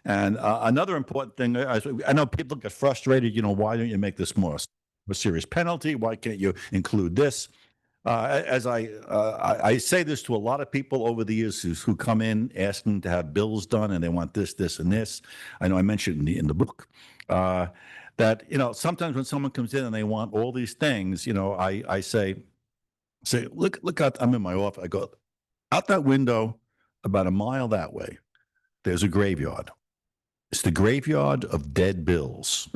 And another important thing, I know people get frustrated, why don't you make this more a serious penalty? Why can't you include this? As I say this to a lot of people over the years who come in asking to have bills done, and they want this, and this. I know I mentioned in the book that, sometimes when someone comes in and they want all these things, I say, look out, I'm in my office. I go, out that window, about a mile that way, there's a graveyard. It's the graveyard of dead bills.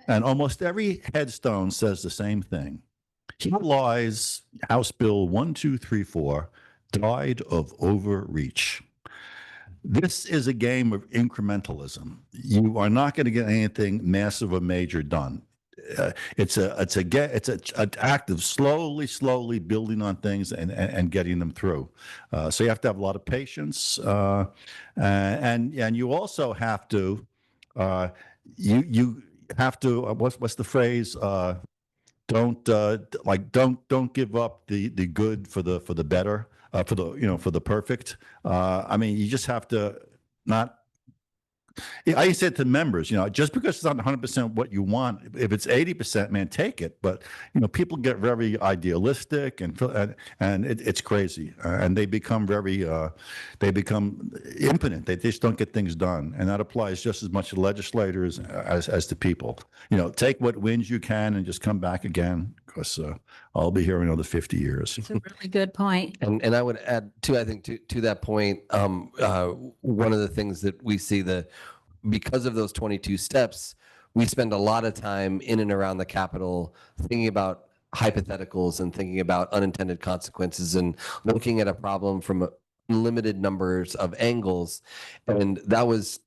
And almost every headstone says the same thing. Here lies House Bill 1234, died of overreach. This is a game of incrementalism. You are not going to get anything massive or major done. It's an act of slowly building on things and getting them through. So you have to have a lot of patience, and you also have to you have to what's the phrase? Don't give up the good for the better, for the perfect. I mean, you just have to not I said to members, just because it's not 100% what you want, if it's 80%, man, take it. But people get very idealistic and it's crazy, and they become impotent. They just don't get things done, and that applies just as much to legislators as to people. Take what wins you can and just come back again, because I'll be here another 50 years. It's a really good point. And I would add too, I think to that point, one of the things that we see because of those 22 steps, we spend a lot of time in and around the Capitol thinking about hypotheticals and thinking about unintended consequences and looking at a problem from limited numbers of angles. And that was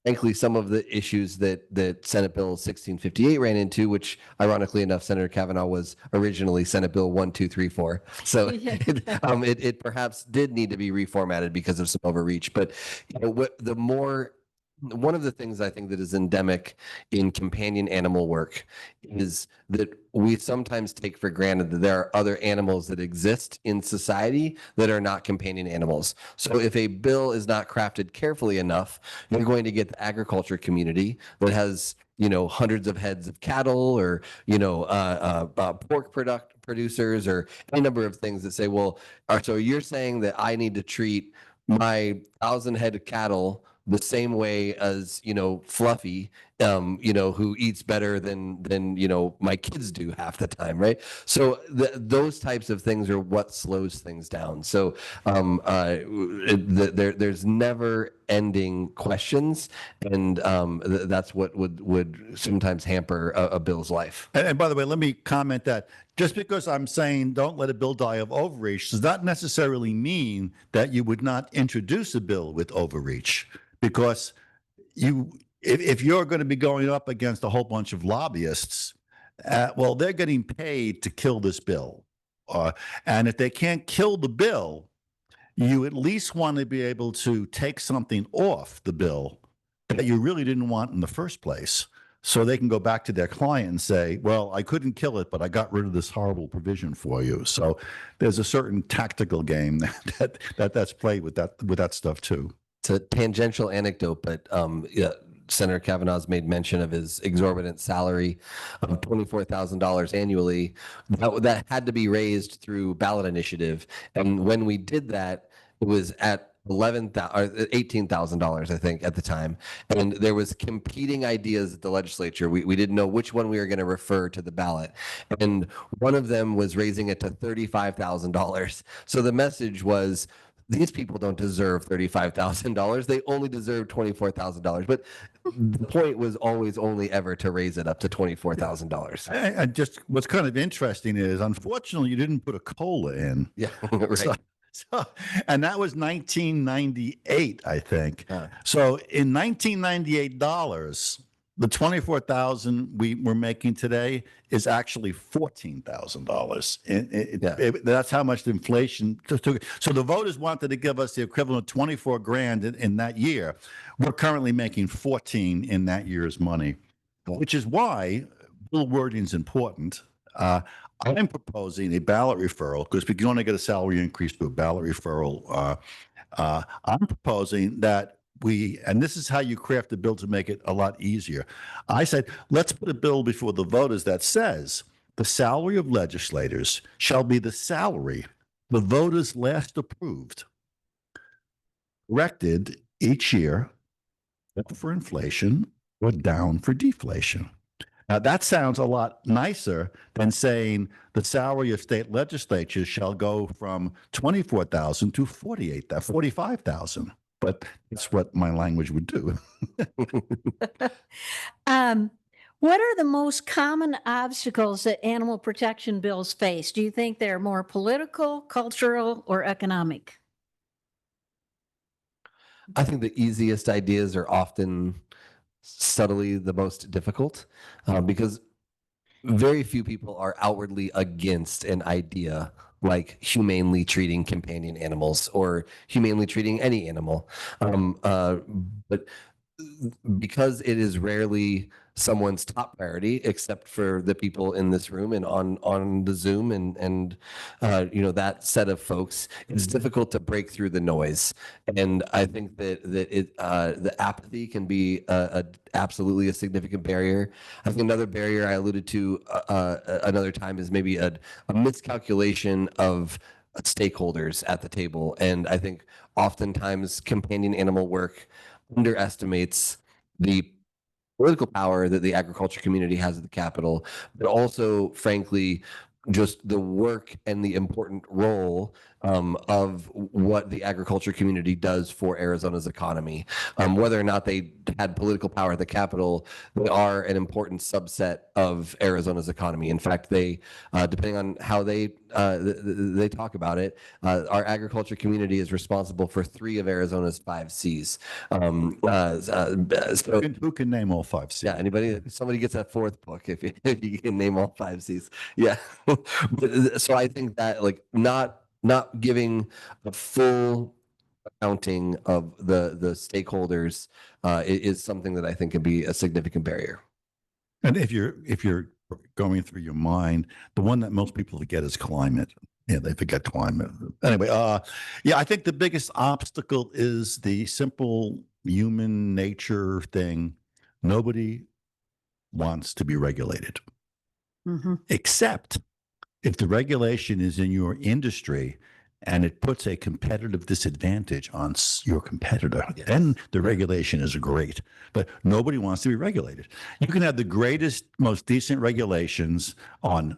frankly some of the issues that Senate Bill 1658 ran into, which ironically enough, Senator Kavanagh was originally Senate Bill 1234. So it perhaps did need to be reformatted because of some overreach. But one of the things I think that is endemic in companion animal work is that we sometimes take for granted that there are other animals that exist in society that are not companion animals. So if a bill is not crafted carefully enough, you're going to get the agriculture community that has hundreds of heads of cattle, or pork producers, or any number of things that say, well, so you're saying that I need to treat my 1,000 head of cattle the same way as Fluffy, who eats better than my kids do half the time, right? So those types of things are what slows things down. So there's never ending questions, and that's what would sometimes hamper a bill's life. And by the way, let me comment that just because I'm saying don't let a bill die of overreach does not necessarily mean that you would not introduce a bill with overreach. Because if you're going to be going up against a whole bunch of lobbyists, well, they're getting paid to kill this bill. And if they can't kill the bill, you at least want to be able to take something off the bill that you really didn't want in the first place, so they can go back to their client and say, well, I couldn't kill it, but I got rid of this horrible provision for you. So there's a certain tactical game that's played with that stuff too. It's a tangential anecdote, but Senator Kavanagh's made mention of his exorbitant salary of $24,000 annually. That had to be raised through ballot initiative, and when we did that, it was at $18,000, I think, at the time. And there was competing ideas at the legislature. We didn't know which one we were going to refer to the ballot. And one of them was raising it to $35,000. So the message was, these people don't deserve $35,000. They only deserve $24,000. But the point was always only ever to raise it up to $24,000. And just what's kind of interesting is, unfortunately, you didn't put a COLA in. Yeah, right. And that was 1998, I think. So in 1998 dollars, the $24,000 we're making today is actually $14,000. That's how much the inflation took. So the voters wanted to give us the equivalent of 24 grand in that year. We're currently making 14 in that year's money, which is why bill wording is important. I'm proposing a ballot referral, because we can only get a salary increase through a ballot referral. I'm proposing that and this is how you craft a bill to make it a lot easier. I said, let's put a bill before the voters that says the salary of legislators shall be the salary the voters last approved, corrected each year, up for inflation or down for deflation. Now, that sounds a lot nicer than saying the salary of state legislatures shall go from $24,000 to $45,000. But that's what my language would do. What are the most common obstacles that animal protection bills face? Do you think they're more political, cultural, or economic? I think the easiest ideas are often subtly the most difficult, because very few people are outwardly against an idea like humanely treating companion animals or humanely treating any animal. But because it is rarely someone's top priority, except for the people in this room and on the Zoom and that set of folks, it's difficult to break through the noise. And I think that the apathy can be absolutely a significant barrier. I think another barrier I alluded to another time is maybe a miscalculation of stakeholders at the table. And I think oftentimes companion animal work underestimates the political power that the agriculture community has at the Capitol, but also, frankly, just the work and the important role of what the agriculture community does for Arizona's economy. Whether or not they had political power at the Capitol, they are an important subset of Arizona's economy. In fact, they, depending on how they talk about it, our agriculture community is responsible for 3 of Arizona's 5 Cs. So, Who can name all 5 C's? yeah, somebody gets that 4th book if you can name all 5 Cs. Yeah. But, so I think that not giving a full accounting of the stakeholders is something that I think can be a significant barrier. And if you're going through your mind, the one that most people forget is climate. Yeah, they forget climate. Anyway, yeah, I think the biggest obstacle is the simple human nature thing. Nobody wants to be regulated, except if the regulation is in your industry and it puts a competitive disadvantage on your competitor, Yes. then the regulation is great. But nobody wants to be regulated. You can have the greatest, most decent regulations on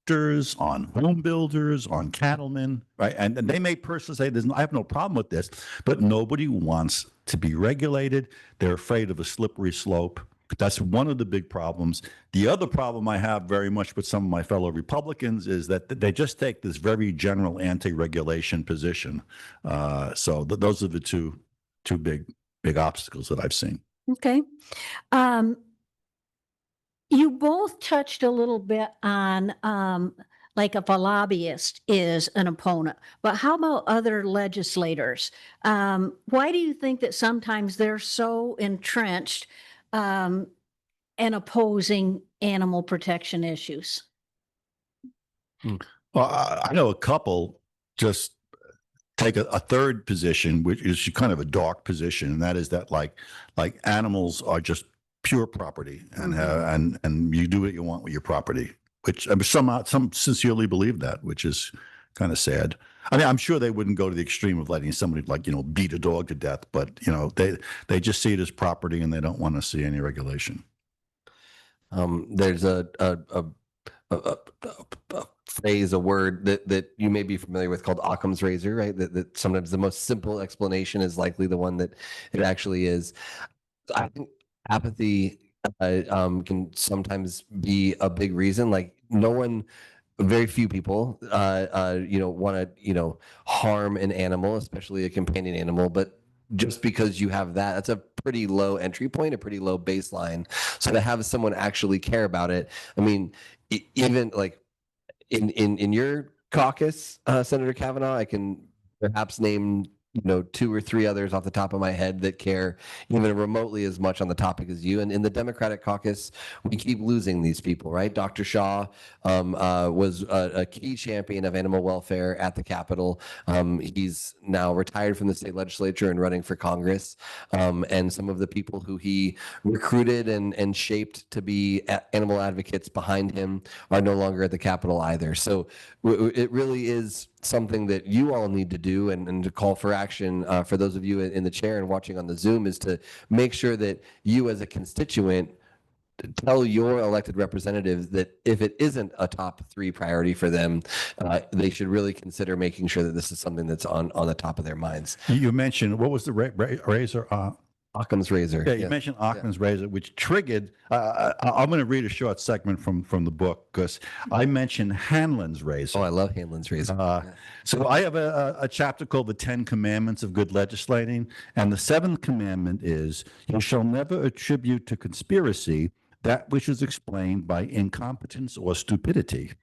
doctors, on home builders, on cattlemen, right? And they may personally say, I have no problem with this, but nobody wants to be regulated. They're afraid of a slippery slope. That's one of the big problems. The other problem I have very much with some of my fellow Republicans is that they just take this very general anti-regulation position. So those are the two big obstacles that I've seen. Okay. You both touched a little bit on like if a lobbyist is an opponent, but how about other legislators? Why do you think that sometimes they're so entrenched and opposing animal protection issues? Well, I know a couple just take a third position, which is kind of a dark position, and that is that like animals are just pure property, and you do what you want with your property. Which some sincerely believe that, which is kind of sad. I mean, I'm sure they wouldn't go to the extreme of letting somebody beat a dog to death, but they just see it as property and they don't want to see any regulation. There's a phrase, a word that you may be familiar with called Occam's razor, right? That sometimes the most simple explanation is likely the one that it actually is. I think apathy can sometimes be a big reason. Like very few people, want to, harm an animal, especially a companion animal. But just because you have that's a pretty low entry point, a pretty low baseline. So to have someone actually care about it, I mean, even like in your caucus, Senator Kavanagh, I can perhaps name 2 or 3 others off the top of my head that care even remotely as much on the topic as you. And in the Democratic caucus, we keep losing these people, right? Dr. Shaw was a key champion of animal welfare at the Capitol. He's now retired from the state legislature and running for Congress. And some of the people who he recruited and shaped to be animal advocates behind him are no longer at the Capitol either. So it really is something that you all need to do and to call for action for those of you in the chair and watching on the Zoom is to make sure that you as a constituent tell your elected representatives that if it isn't a top 3 priority for them, they should really consider making sure that this is something that's on the top of their minds. You mentioned, what was the razor? Occam's razor. Yeah, you mentioned Occam's razor, which triggered. I'm going to read a short segment from the book because I mentioned Hanlon's razor. Oh, I love Hanlon's razor. So I have a chapter called The 10 Commandments of Good Legislating. And the 7th commandment is, you shall never attribute to conspiracy that which is explained by incompetence or stupidity.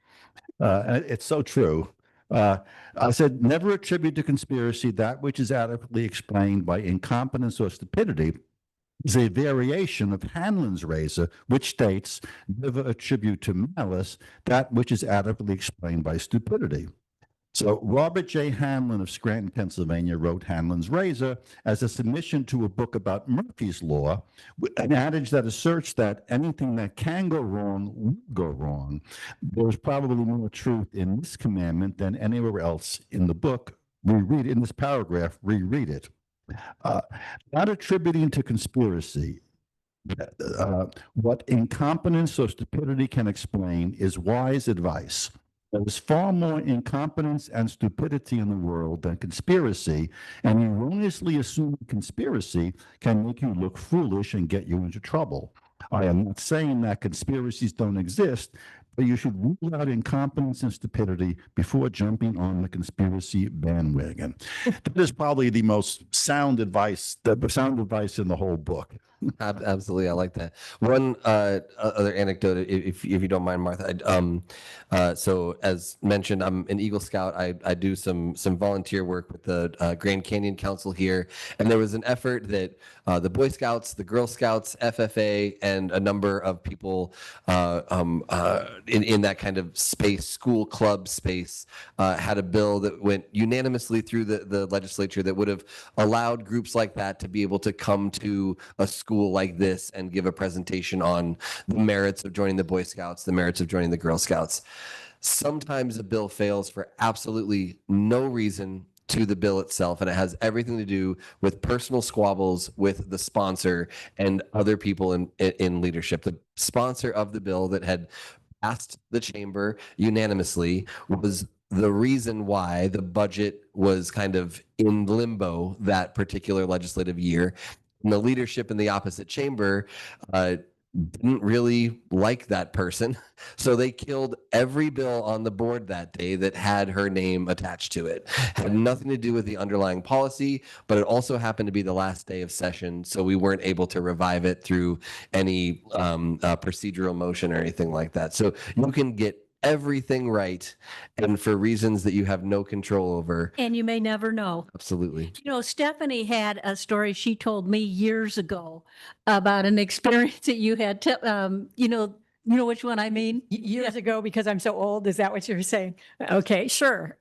And it's so true. I said, never attribute to conspiracy that which is adequately explained by incompetence or stupidity. is a variation of Hanlon's razor, which states, never attribute to malice that which is adequately explained by stupidity. So Robert J. Hanlon of Scranton, Pennsylvania, wrote Hanlon's Razor as a submission to a book about Murphy's Law, an adage that asserts that anything that can go wrong will go wrong. There's probably more truth in this commandment than anywhere else in the book. Reread in this paragraph, reread it. Not attributing to conspiracy, what incompetence or stupidity can explain is wise advice. There is far more incompetence and stupidity in the world than conspiracy, and erroneously assuming conspiracy can make you look foolish and get you into trouble. I am not saying that conspiracies don't exist, but you should rule out incompetence and stupidity before jumping on the conspiracy bandwagon. That is probably the most sound advice in the whole book. Absolutely, I like that. One other anecdote, if you don't mind, Martha. So as mentioned, I'm an Eagle Scout. I do some volunteer work with the Grand Canyon Council here, and there was an effort that the Boy Scouts, the Girl Scouts, FFA, and a number of people in that kind of space, school club space, had a bill that went unanimously through the legislature that would have allowed groups like that to be able to come to a school like this and give a presentation on the merits of joining the Boy Scouts, the merits of joining the Girl Scouts. Sometimes a bill fails for absolutely no reason to the bill itself, and it has everything to do with personal squabbles with the sponsor and other people in leadership. The sponsor of the bill that had passed the chamber unanimously was the reason why the budget was kind of in limbo that particular legislative year. And the leadership in the opposite chamber didn't really like that person. So they killed every bill on the board that day that had her name attached to it. Had nothing to do with the underlying policy, but it also happened to be the last day of session. So we weren't able to revive it through any procedural motion or anything like that. So you can get everything right, and for reasons that you have no control over. And you may never know. Absolutely. You know, Stephanie had a story she told me years ago about an experience that you had. You know which one I mean? Years ago, because I'm so old, is that what you're saying? Okay, sure.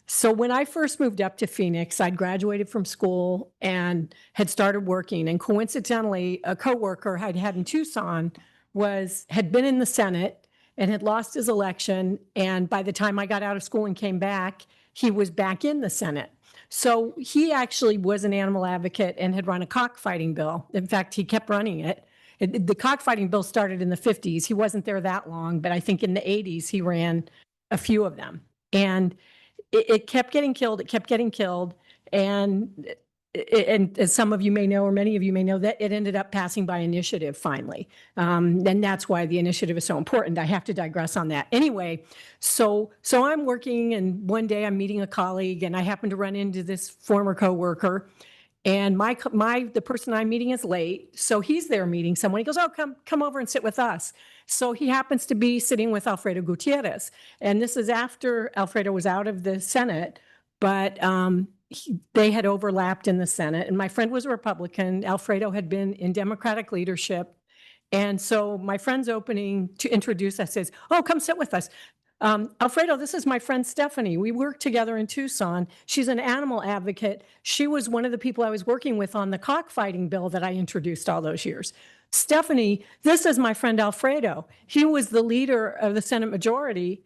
So when I first moved up to Phoenix, I'd graduated from school and had started working. And coincidentally, a coworker I'd had in Tucson had been in the Senate and had lost his election. And by the time I got out of school and came back, he was back in the Senate. So he actually was an animal advocate and had run a cockfighting bill. In fact, he kept running it. The cockfighting bill started in the 50s. He wasn't there that long, but I think in the 80s, he ran a few of them. And it kept getting killed. It kept getting killed. And as some of you may know, or many of you may know, that it ended up passing by initiative finally. And that's why the initiative is so important. I have to digress on that. Anyway, so I'm working, and one day I'm meeting a colleague, and I happen to run into this former coworker, and the person I'm meeting is late. So he's there meeting someone. He goes, "Oh, come over and sit with us." So he happens to be sitting with Alfredo Gutierrez. And this is after Alfredo was out of the Senate, but they had overlapped in the Senate, and my friend was a Republican. Alfredo had been in Democratic leadership. And so my friend's opening to introduce us says, "Oh, come sit with us. Alfredo, this is my friend Stephanie. We work together in Tucson. She's an animal advocate. She was one of the people I was working with on the cockfighting bill that I introduced all those years. Stephanie, this is my friend Alfredo. He was the leader of the Senate majority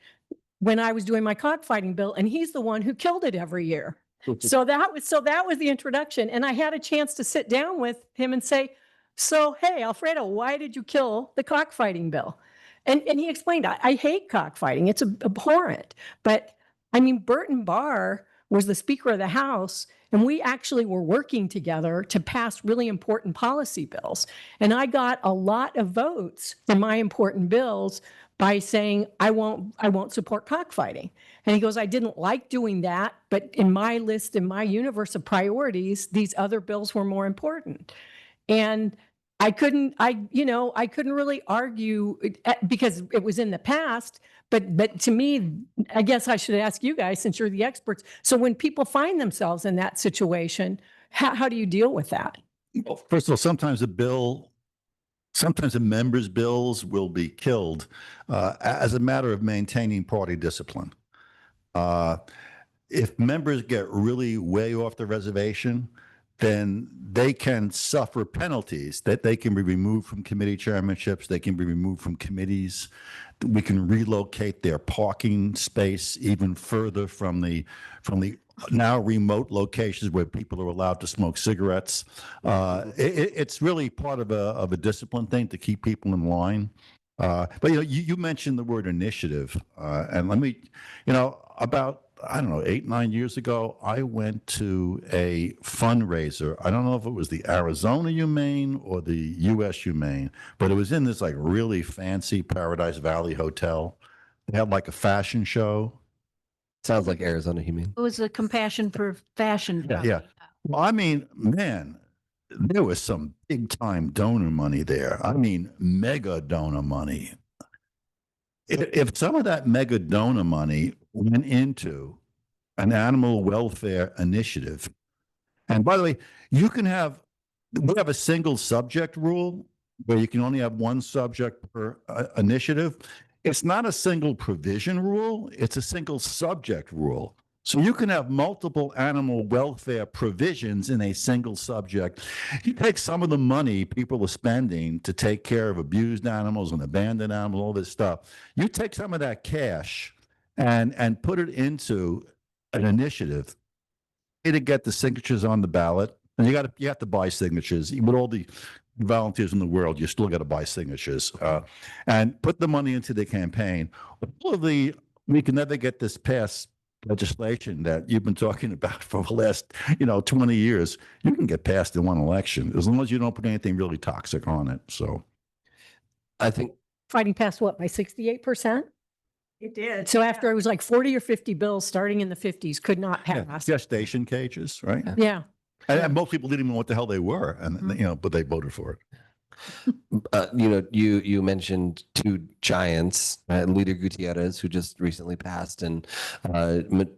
when I was doing my cockfighting bill, and he's the one who killed it every year." So that was the introduction. And I had a chance to sit down with him and say, "So, hey, Alfredo, why did you kill the cockfighting bill?" And he explained, I hate cockfighting. It's abhorrent. But I mean, Burton Barr was the Speaker of the House, and we actually were working together to pass really important policy bills. And I got a lot of votes for my important bills by saying, I won't support cockfighting. And he goes, "I didn't like doing that, but in my list, in my universe of priorities, these other bills were more important." And I couldn't really argue because it was in the past, but to me, I guess I should ask you guys, since you're the experts. So when people find themselves in that situation, how do you deal with that? Well, first of all, sometimes the members' bills will be killed as a matter of maintaining party discipline. If members get really way off the reservation, then they can suffer penalties, that they can be removed from committee chairmanships, they can be removed from committees. We can relocate their parking space even further from the now remote locations where people are allowed to smoke cigarettes. It's really part of a discipline thing to keep people in line. But you mentioned the word initiative, and let me, about, I don't know, 8-9 years ago, I went to a fundraiser. I don't know if it was the Arizona Humane or the U.S. Humane, but it was in this like really fancy Paradise Valley hotel. They had like a fashion show. Sounds like Arizona Humane. It was a compassion for fashion. Yeah. Well, I mean, man, there was some big time donor money there. I mean, mega donor money. If some of that mega donor money went into an animal welfare initiative, and by the way, we have a single subject rule where you can only have one subject per initiative. It's not a single provision rule, it's a single subject rule. So you can have multiple animal welfare provisions in a single subject. You take some of the money people are spending to take care of abused animals and abandoned animals, all this stuff. You take some of that cash and put it into an initiative to get the signatures on the ballot. And you have to buy signatures. With all the volunteers in the world, you still got to buy signatures and put the money into the campaign. We can never get this passed legislation that you've been talking about for the last 20 years. You can get passed in one election as long as you don't put anything really toxic on it. So I think Fighting past what, by 68%? It did. So after it was like 40 or 50 bills starting in the 50s could not pass. gestation cages, right? Yeah. And most people didn't even know what the hell they were, and but they voted for it. You mentioned two giants, Leader Gutierrez, who just recently passed, and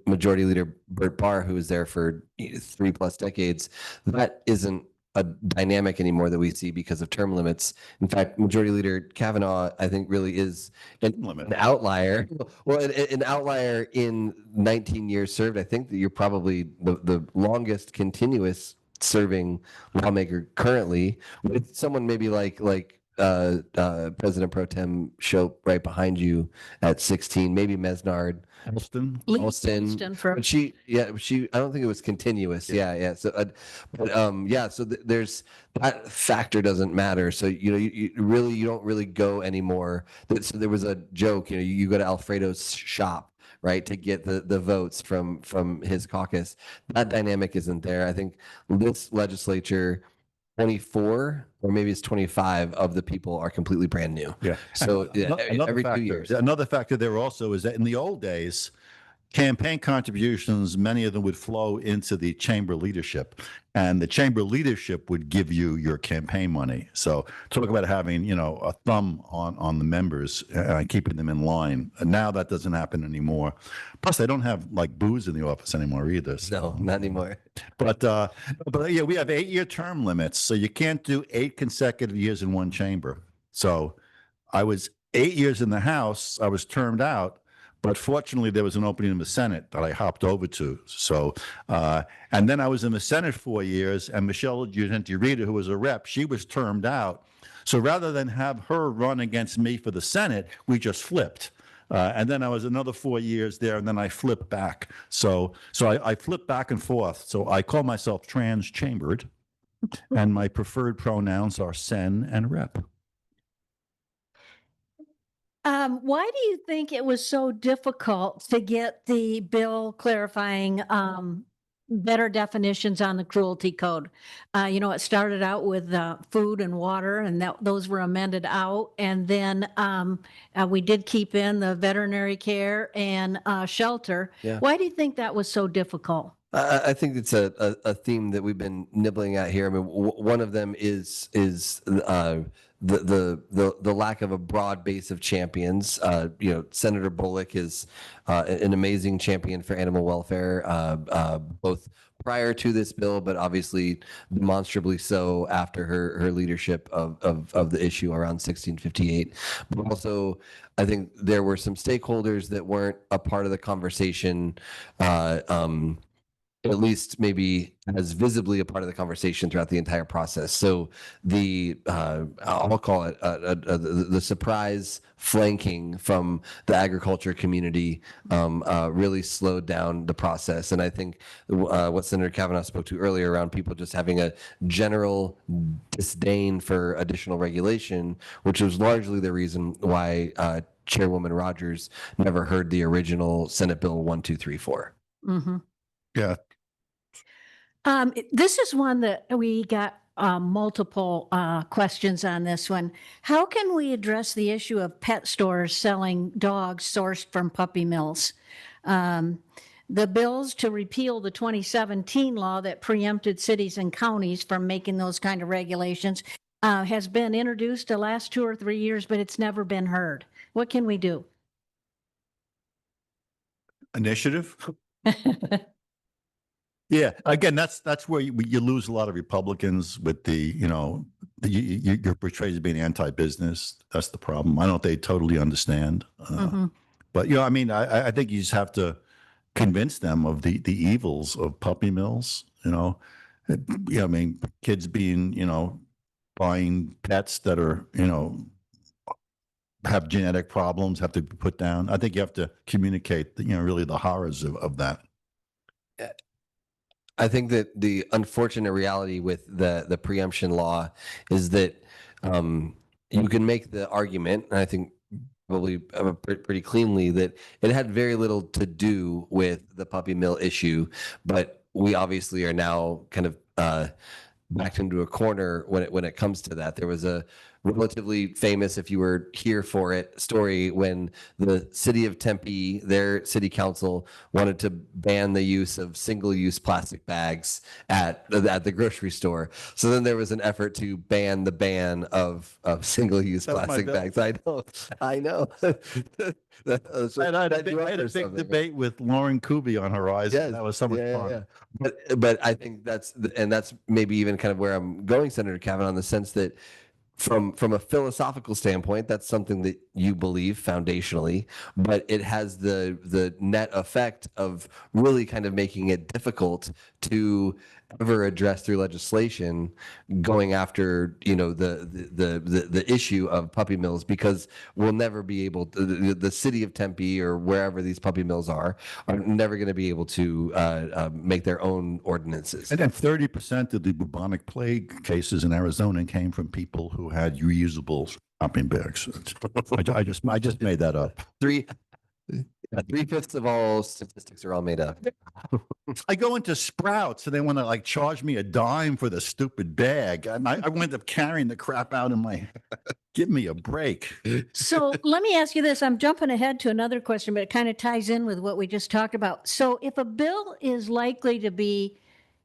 Majority Leader Bert Barr, who was there for 3+ decades. That isn't a dynamic anymore that we see because of term limits. In fact, Majority Leader Kavanagh, I think, really is an outlier. Well, an outlier in 19 years served. I think that you're probably the longest continuous serving lawmaker currently, with someone maybe like President Pro Tem Shope right behind you at 16, maybe Mesnard. Alston. But she, I don't think it was continuous. Yeah. So, there's that factor doesn't matter. So, you don't really go anymore. So there was a joke, you go to Alfredo's shop, right, to get the votes from his caucus. That dynamic isn't there. I think this legislature, 24 or maybe it's 25 of the people are completely brand new. Yeah. So every factor, 2 years. Another factor there also is that in the old days, campaign contributions, many of them would flow into the chamber leadership, and the chamber leadership would give you your campaign money. So talk about having, a thumb on the members and keeping them in line. And now that doesn't happen anymore. Plus, they don't have like booze in the office anymore either. No, not anymore. But yeah, we have 8-year term limits, so you can't do 8 consecutive years in one chamber. So I was 8 years in the House. I was termed out. But fortunately, there was an opening in the Senate that I hopped over to. So, and then I was in the Senate 4 years, and Michelle Udenti-Rita, who was a rep, she was termed out. So rather than have her run against me for the Senate, we just flipped. And then I was another 4 years there, and then I flipped back. So I flipped back and forth. So I call myself trans-chambered, and my preferred pronouns are sen and rep. Why do you think it was so difficult to get the bill clarifying better definitions on the cruelty code? It started out with food and water, and those were amended out. And then we did keep in the veterinary care and shelter. Yeah. Why do you think that was so difficult? I think it's a theme that we've been nibbling at here. I mean, one of them is the lack of a broad base of champions. Senator Bullock is an amazing champion for animal welfare, both prior to this bill, but obviously demonstrably so after her leadership of the issue around 1658. But also, I think there were some stakeholders that weren't a part of the conversation, at least maybe as visibly a part of the conversation throughout the entire process. So I'll call it the surprise flanking from the agriculture community really slowed down the process. And I think what Senator Kavanagh spoke to earlier around people just having a general disdain for additional regulation, which was largely the reason why Chairwoman Rogers never heard the original Senate Bill 1234. Mm-hmm. Yeah. This is one that we got multiple questions on this one. How can we address the issue of pet stores selling dogs sourced from puppy mills? The bills to repeal the 2017 law that preempted cities and counties from making those kind of regulations has been introduced the last 2 or 3 years, but it's never been heard. What can we do? Initiative. Yeah, again, that's where you lose a lot of Republicans with you're portrayed as being anti-business. That's the problem. I don't know if they totally understand. But, I mean, I think you just have to convince them of the evils of puppy mills, I mean, kids being, buying pets that are, have genetic problems, have to be put down. I think you have to communicate, really the horrors of that. I think that the unfortunate reality with the preemption law is that you can make the argument, and I think probably pretty cleanly, that it had very little to do with the puppy mill issue, but we obviously are now kind of backed into a corner when it comes to that. There was a relatively famous, if you were here for it, story when the city of Tempe, their city council, wanted to ban the use of single-use plastic bags at the grocery store. So then there was an effort to ban the ban of single-use plastic bags. I know. I had a big debate with Lauren Kuby on Horizon. Yes. That was so much fun. Yeah. But I think that's maybe even kind of where I'm going, Senator Kavanagh, in the sense that from a philosophical standpoint, that's something that you believe foundationally, but it has the net effect of really kind of making it difficult to ever address through legislation going after the issue of puppy mills, because we'll never be able to, the city of Tempe or wherever these puppy mills are never going to be able to make their own ordinances. And then 30% of the bubonic plague cases in Arizona came from people who had reusable shopping bags. I just made that up. 3/5 of all statistics are all made up. I go into Sprouts and they want to charge me a dime for the stupid bag. And I wind up carrying the crap out in my, give me a break. So let me ask you this. I'm jumping ahead to another question, but it kind of ties in with what we just talked about. So if a bill is likely to be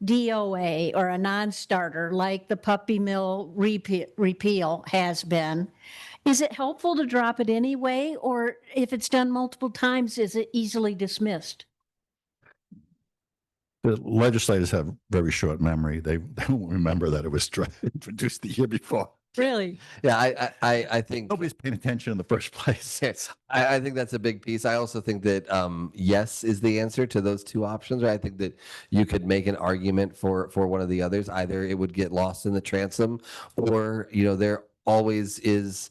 DOA or a non-starter, like the puppy mill repeal has been, is it helpful to drop it anyway? Or if it's done multiple times, is it easily dismissed? The legislators have very short memory. They won't remember that it was introduced the year before. Really? Yeah, I think Nobody's paying attention in the first place. Yes, I think that's a big piece. I also think that yes is the answer to those two options. Right? I think that you could make an argument for one of the others. Either it would get lost in the transom, or there always is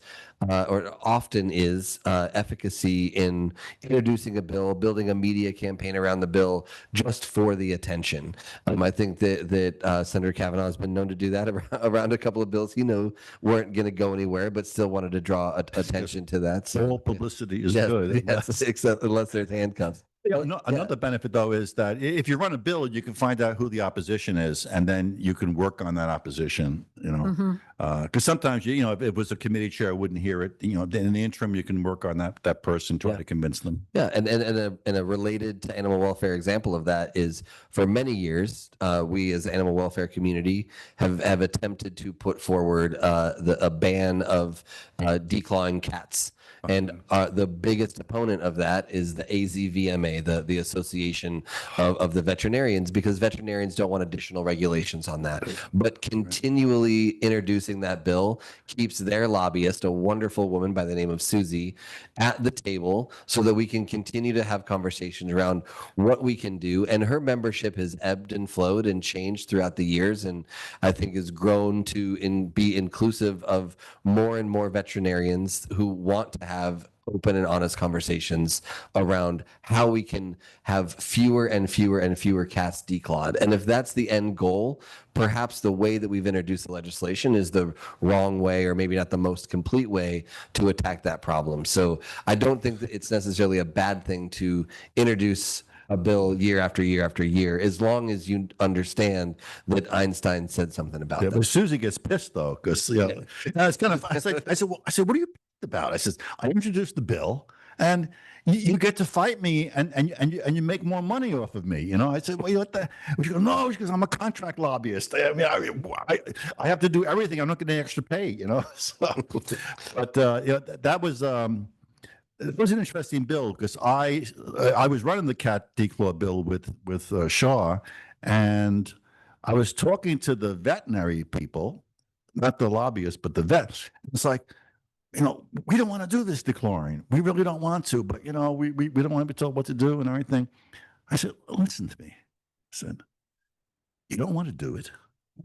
or often is efficacy in introducing a bill, building a media campaign around the bill just for the attention. I think that Senator Kavanagh has been known to do that around a couple of bills he knew weren't going to go anywhere, but still wanted to draw attention to that. So all publicity is yes, good. yes, except unless there's handcuffs. Another benefit, though, is that if you run a bill, you can find out who the opposition is, and then you can work on that opposition. you know, Mhm. because sometimes, you know, if it was a committee chair, I wouldn't hear it, you know, then in the interim, you can work on that person, try Yeah. to convince them. Yeah, and a related to animal welfare example of that is for many years, we as the animal welfare community have attempted to put forward a ban of declawing cats. And the biggest opponent of that is the AZVMA, the Association of the Veterinarians, because veterinarians don't want additional regulations on that. But continually introducing that bill keeps their lobbyist, a wonderful woman by the name of Susie, at the table so that we can continue to have conversations around what we can do. And her membership has ebbed and flowed and changed throughout the years, and I think has grown to be inclusive of more and more veterinarians who want to have open and honest conversations around how we can have fewer and fewer and fewer cats declawed. And if that's the end goal, perhaps the way that we've introduced the legislation is the wrong way, or maybe not the most complete way to attack that problem. So I don't think that it's necessarily a bad thing to introduce a bill year after year after year, as long as you understand that Einstein said something about Yeah, that. but Susie gets pissed though, because you know, it's kind of. I said, what are you pissed about? I says, I introduced the bill, and you get to fight me, and you make more money off of me. You know, I said, well, what the? She goes, no, because I'm a contract lobbyist. I mean, I have to do everything. I'm not getting extra pay. You know, so, but you know, that was. It was an interesting bill because I was running the cat declaw bill with Shaw, and I was talking to the veterinary people, not the lobbyists, but the vets. It's like, you know, we don't want to do this declawing. We really don't want to, but you know, we don't want to be told what to do and everything. I said, listen to me. I said, you don't want to do it.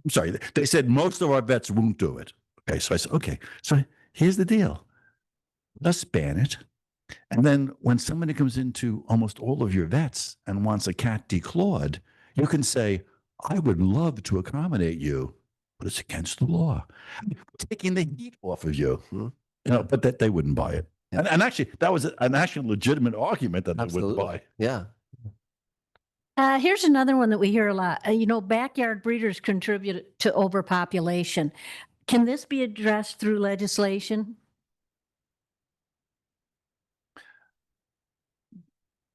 I'm sorry. They said most of our vets won't do it. Okay, so I said, okay. So here's the deal. Let's ban it. And then when somebody comes into almost all of your vets and wants a cat declawed, you can say, I would love to accommodate you, but it's against the law. Taking the heat off of you. You know, but that they wouldn't buy it. And actually, that was an actual legitimate argument that they wouldn't buy. Yeah. Here's another one that we hear a lot. You know, backyard breeders contribute to overpopulation. Can this be addressed through legislation?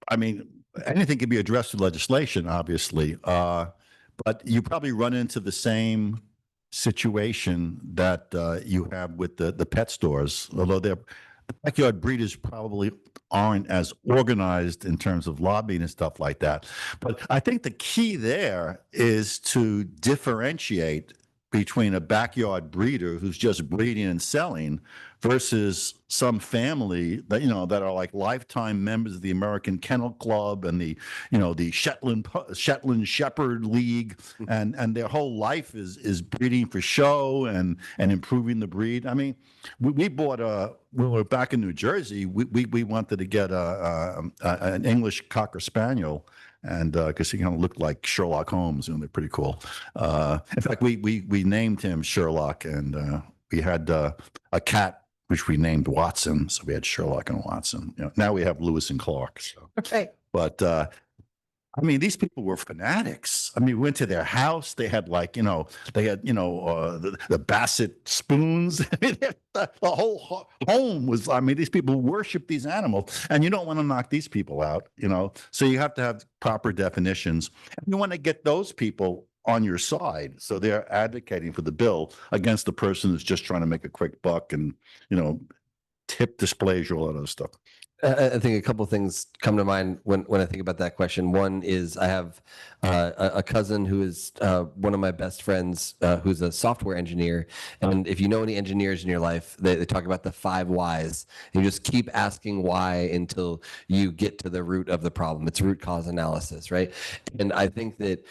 I mean, anything can be addressed through legislation, obviously, but you probably run into the same situation that you have with the pet stores, although the backyard breeders probably aren't as organized in terms of lobbying and stuff like that. But I think the key there is to differentiate between a backyard breeder who's just breeding and selling versus some family that, you know, that are like lifetime members of the American Kennel Club and the, you know, the Shetland Shepherd League, and their whole life is breeding for show and improving the breed. I mean, we bought when we were back in New Jersey, we wanted to get an English Cocker Spaniel. And because he kind of looked like Sherlock Holmes, and they're pretty cool. In fact, we named him Sherlock, and we had a cat which we named Watson. So we had Sherlock and Watson. You know, now we have Lewis and Clark. So. Right. But I mean, these people were fanatics. I mean, we went to their house. They had like, you know, the Bassett spoons. I mean, the whole home was, I mean, these people worship these animals, and you don't want to knock these people out, you know? So you have to have proper definitions. And you want to get those people on your side. So they're advocating for the bill against the person who's just trying to make a quick buck and, you know, tip dysplasia, all that other stuff. I think a couple of things come to mind when I think about that question. One is I have a cousin who is one of my best friends who's a software engineer. And if you know any engineers in your life, they talk about the 5 whys. You just keep asking why until you get to the root of the problem. It's root cause analysis, right? And I think that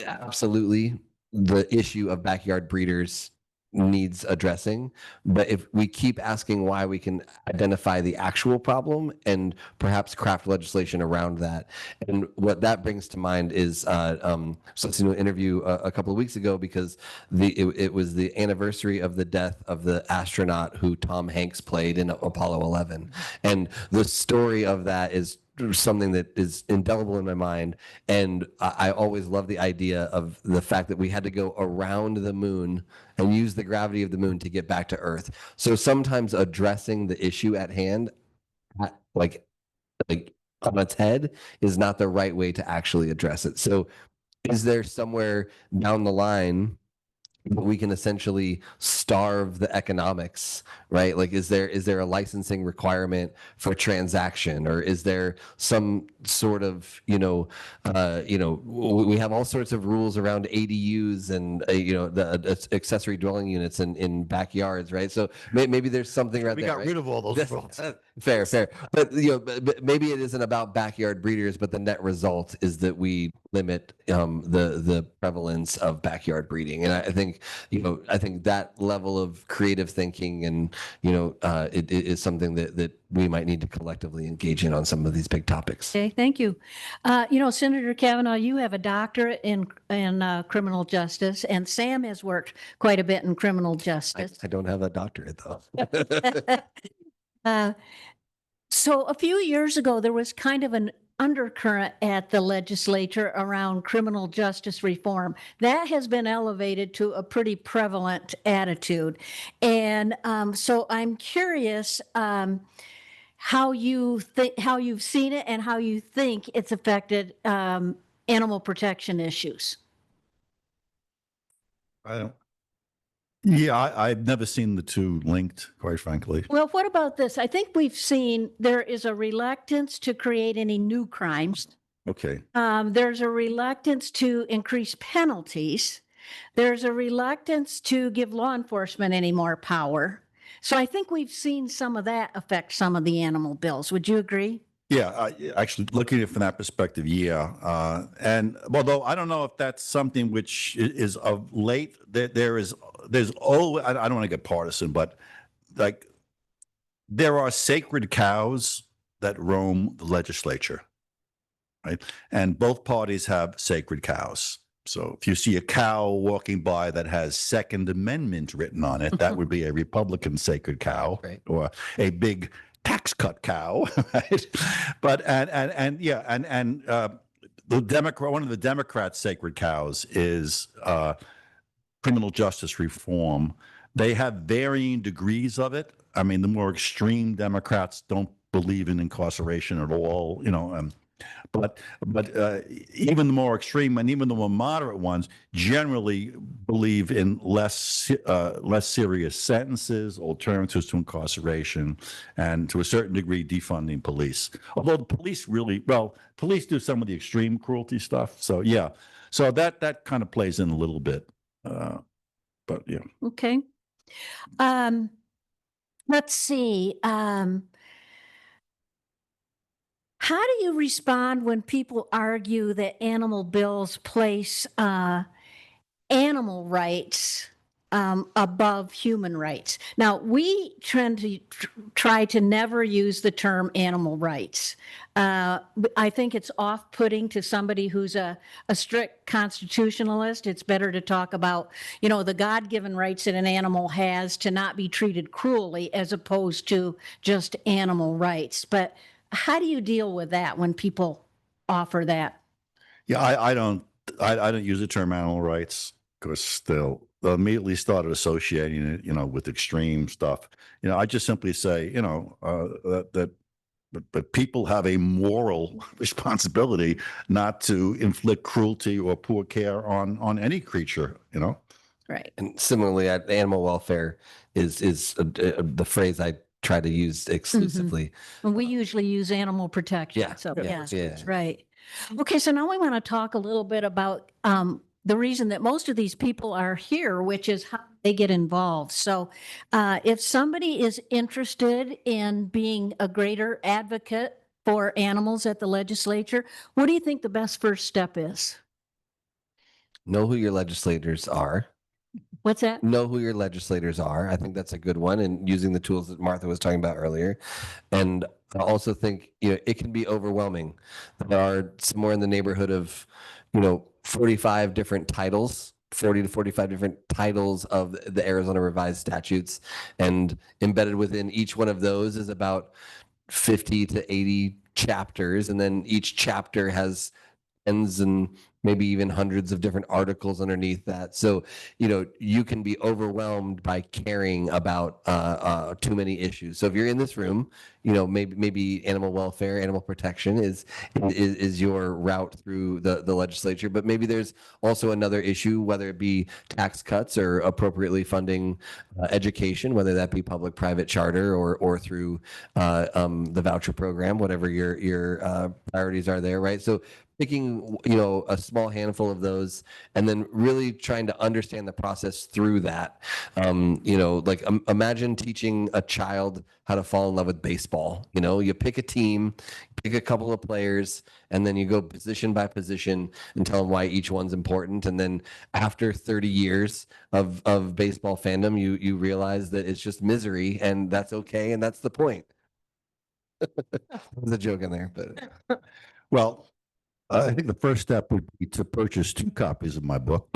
absolutely the issue of backyard breeders needs addressing, but if we keep asking why, we can identify the actual problem and perhaps craft legislation around that. And what that brings to mind is so I was in an interview a couple of weeks ago because it was the anniversary of the death of the astronaut who Tom Hanks played in Apollo 11, and the story of that is something that is indelible in my mind. And I always love the idea of the fact that we had to go around the moon and use the gravity of the moon to get back to Earth. So sometimes addressing the issue at hand, like on its head, is not the right way to actually address it. So is there somewhere down the line we can essentially starve the economics, right? Like, is there a licensing requirement for transaction, or is there some sort of, we have all sorts of rules around ADUs and, the accessory dwelling units in backyards, right? So maybe there's something right We there, got right? rid of all those rules. Fair. But, but maybe it isn't about backyard breeders, but the net result is that we limit the prevalence of backyard breeding. And I think that level of creative thinking and, it is something that we might need to collectively engage in on some of these big topics. Okay, thank you. Senator Kavanagh, you have a doctorate in criminal justice, and Sam has worked quite a bit in criminal justice. I don't have a doctorate, though. So a few years ago, there was kind of an undercurrent at the legislature around criminal justice reform. That has been elevated to a pretty prevalent attitude. And so I'm curious how you've seen it and how you think it's affected animal protection issues. I've never seen the two linked, quite frankly. Well, what about this? I think we've seen there is a reluctance to create any new crimes. Okay. There's a reluctance to increase penalties. There's a reluctance to give law enforcement any more power. So I think we've seen some of that affect some of the animal bills. Would you agree? Yeah, actually, looking at it from that perspective, yeah. And although I don't know if that's something which is of late, there's always, I don't want to get partisan, but like there are sacred cows that roam the legislature, right? And both parties have sacred cows. So if you see a cow walking by that has Second Amendment written on it, that would be a Republican sacred cow, Right. Or a big tax cut cow, right? But the one of the Democrats' sacred cows is criminal justice reform. They have varying degrees of it. I mean, the more extreme Democrats don't believe in incarceration at all, but even the more extreme and even the more moderate ones generally believe in less serious sentences, alternatives to incarceration, and to a certain degree defunding police. Although the police police do some of the extreme cruelty stuff. So yeah, so that kind of plays in a little bit. But yeah. Okay. Let's see. How do you respond when people argue that animal bills place animal rights above human rights? Now, we tend to try to never use the term animal rights. I think it's off-putting to somebody who's a strict constitutionalist. It's better to talk about, the God-given rights that an animal has to not be treated cruelly as opposed to just animal rights. But how do you deal with that when people offer that? Yeah, I don't use the term animal rights because they'll immediately started associating it, with extreme stuff. I just simply say, that people have a moral responsibility not to inflict cruelty or poor care on any creature, Right. And similarly, animal welfare is the phrase I try to use exclusively. And we usually use animal protection. Yeah, So yeah. right. Okay, so now we want to talk a little bit about the reason that most of these people are here, which is how they get involved. So if somebody is interested in being a greater advocate for animals at the legislature, what do you think the best first step is? Know who your legislators are. What's that? Know who your legislators are. I think that's a good one, and using the tools that Martha was talking about earlier. And I also think it can be overwhelming. There are somewhere in the neighborhood of 45 different titles, 40 to 45 different titles of the Arizona Revised Statutes, and embedded within each one of those is about 50 to 80 chapters, and then each chapter has tens and maybe even hundreds of different articles underneath that. So, you can be overwhelmed by caring about too many issues. So if you're in this room, maybe animal welfare, animal protection is your route through the legislature, but maybe there's also another issue, whether it be tax cuts or appropriately funding education, whether that be public-private charter or through the voucher program, whatever your priorities are there, right? So picking a small handful of those and then really trying to understand the process through that. Imagine teaching a child how to fall in love with baseball. You pick a team, pick a couple of players, and then you go position by position and tell them why each one's important. And then after 30 years of baseball fandom, you realize that it's just misery, and that's okay, and that's the point. There's a joke in there, but Well, I think the first step would be to purchase 2 copies of my book,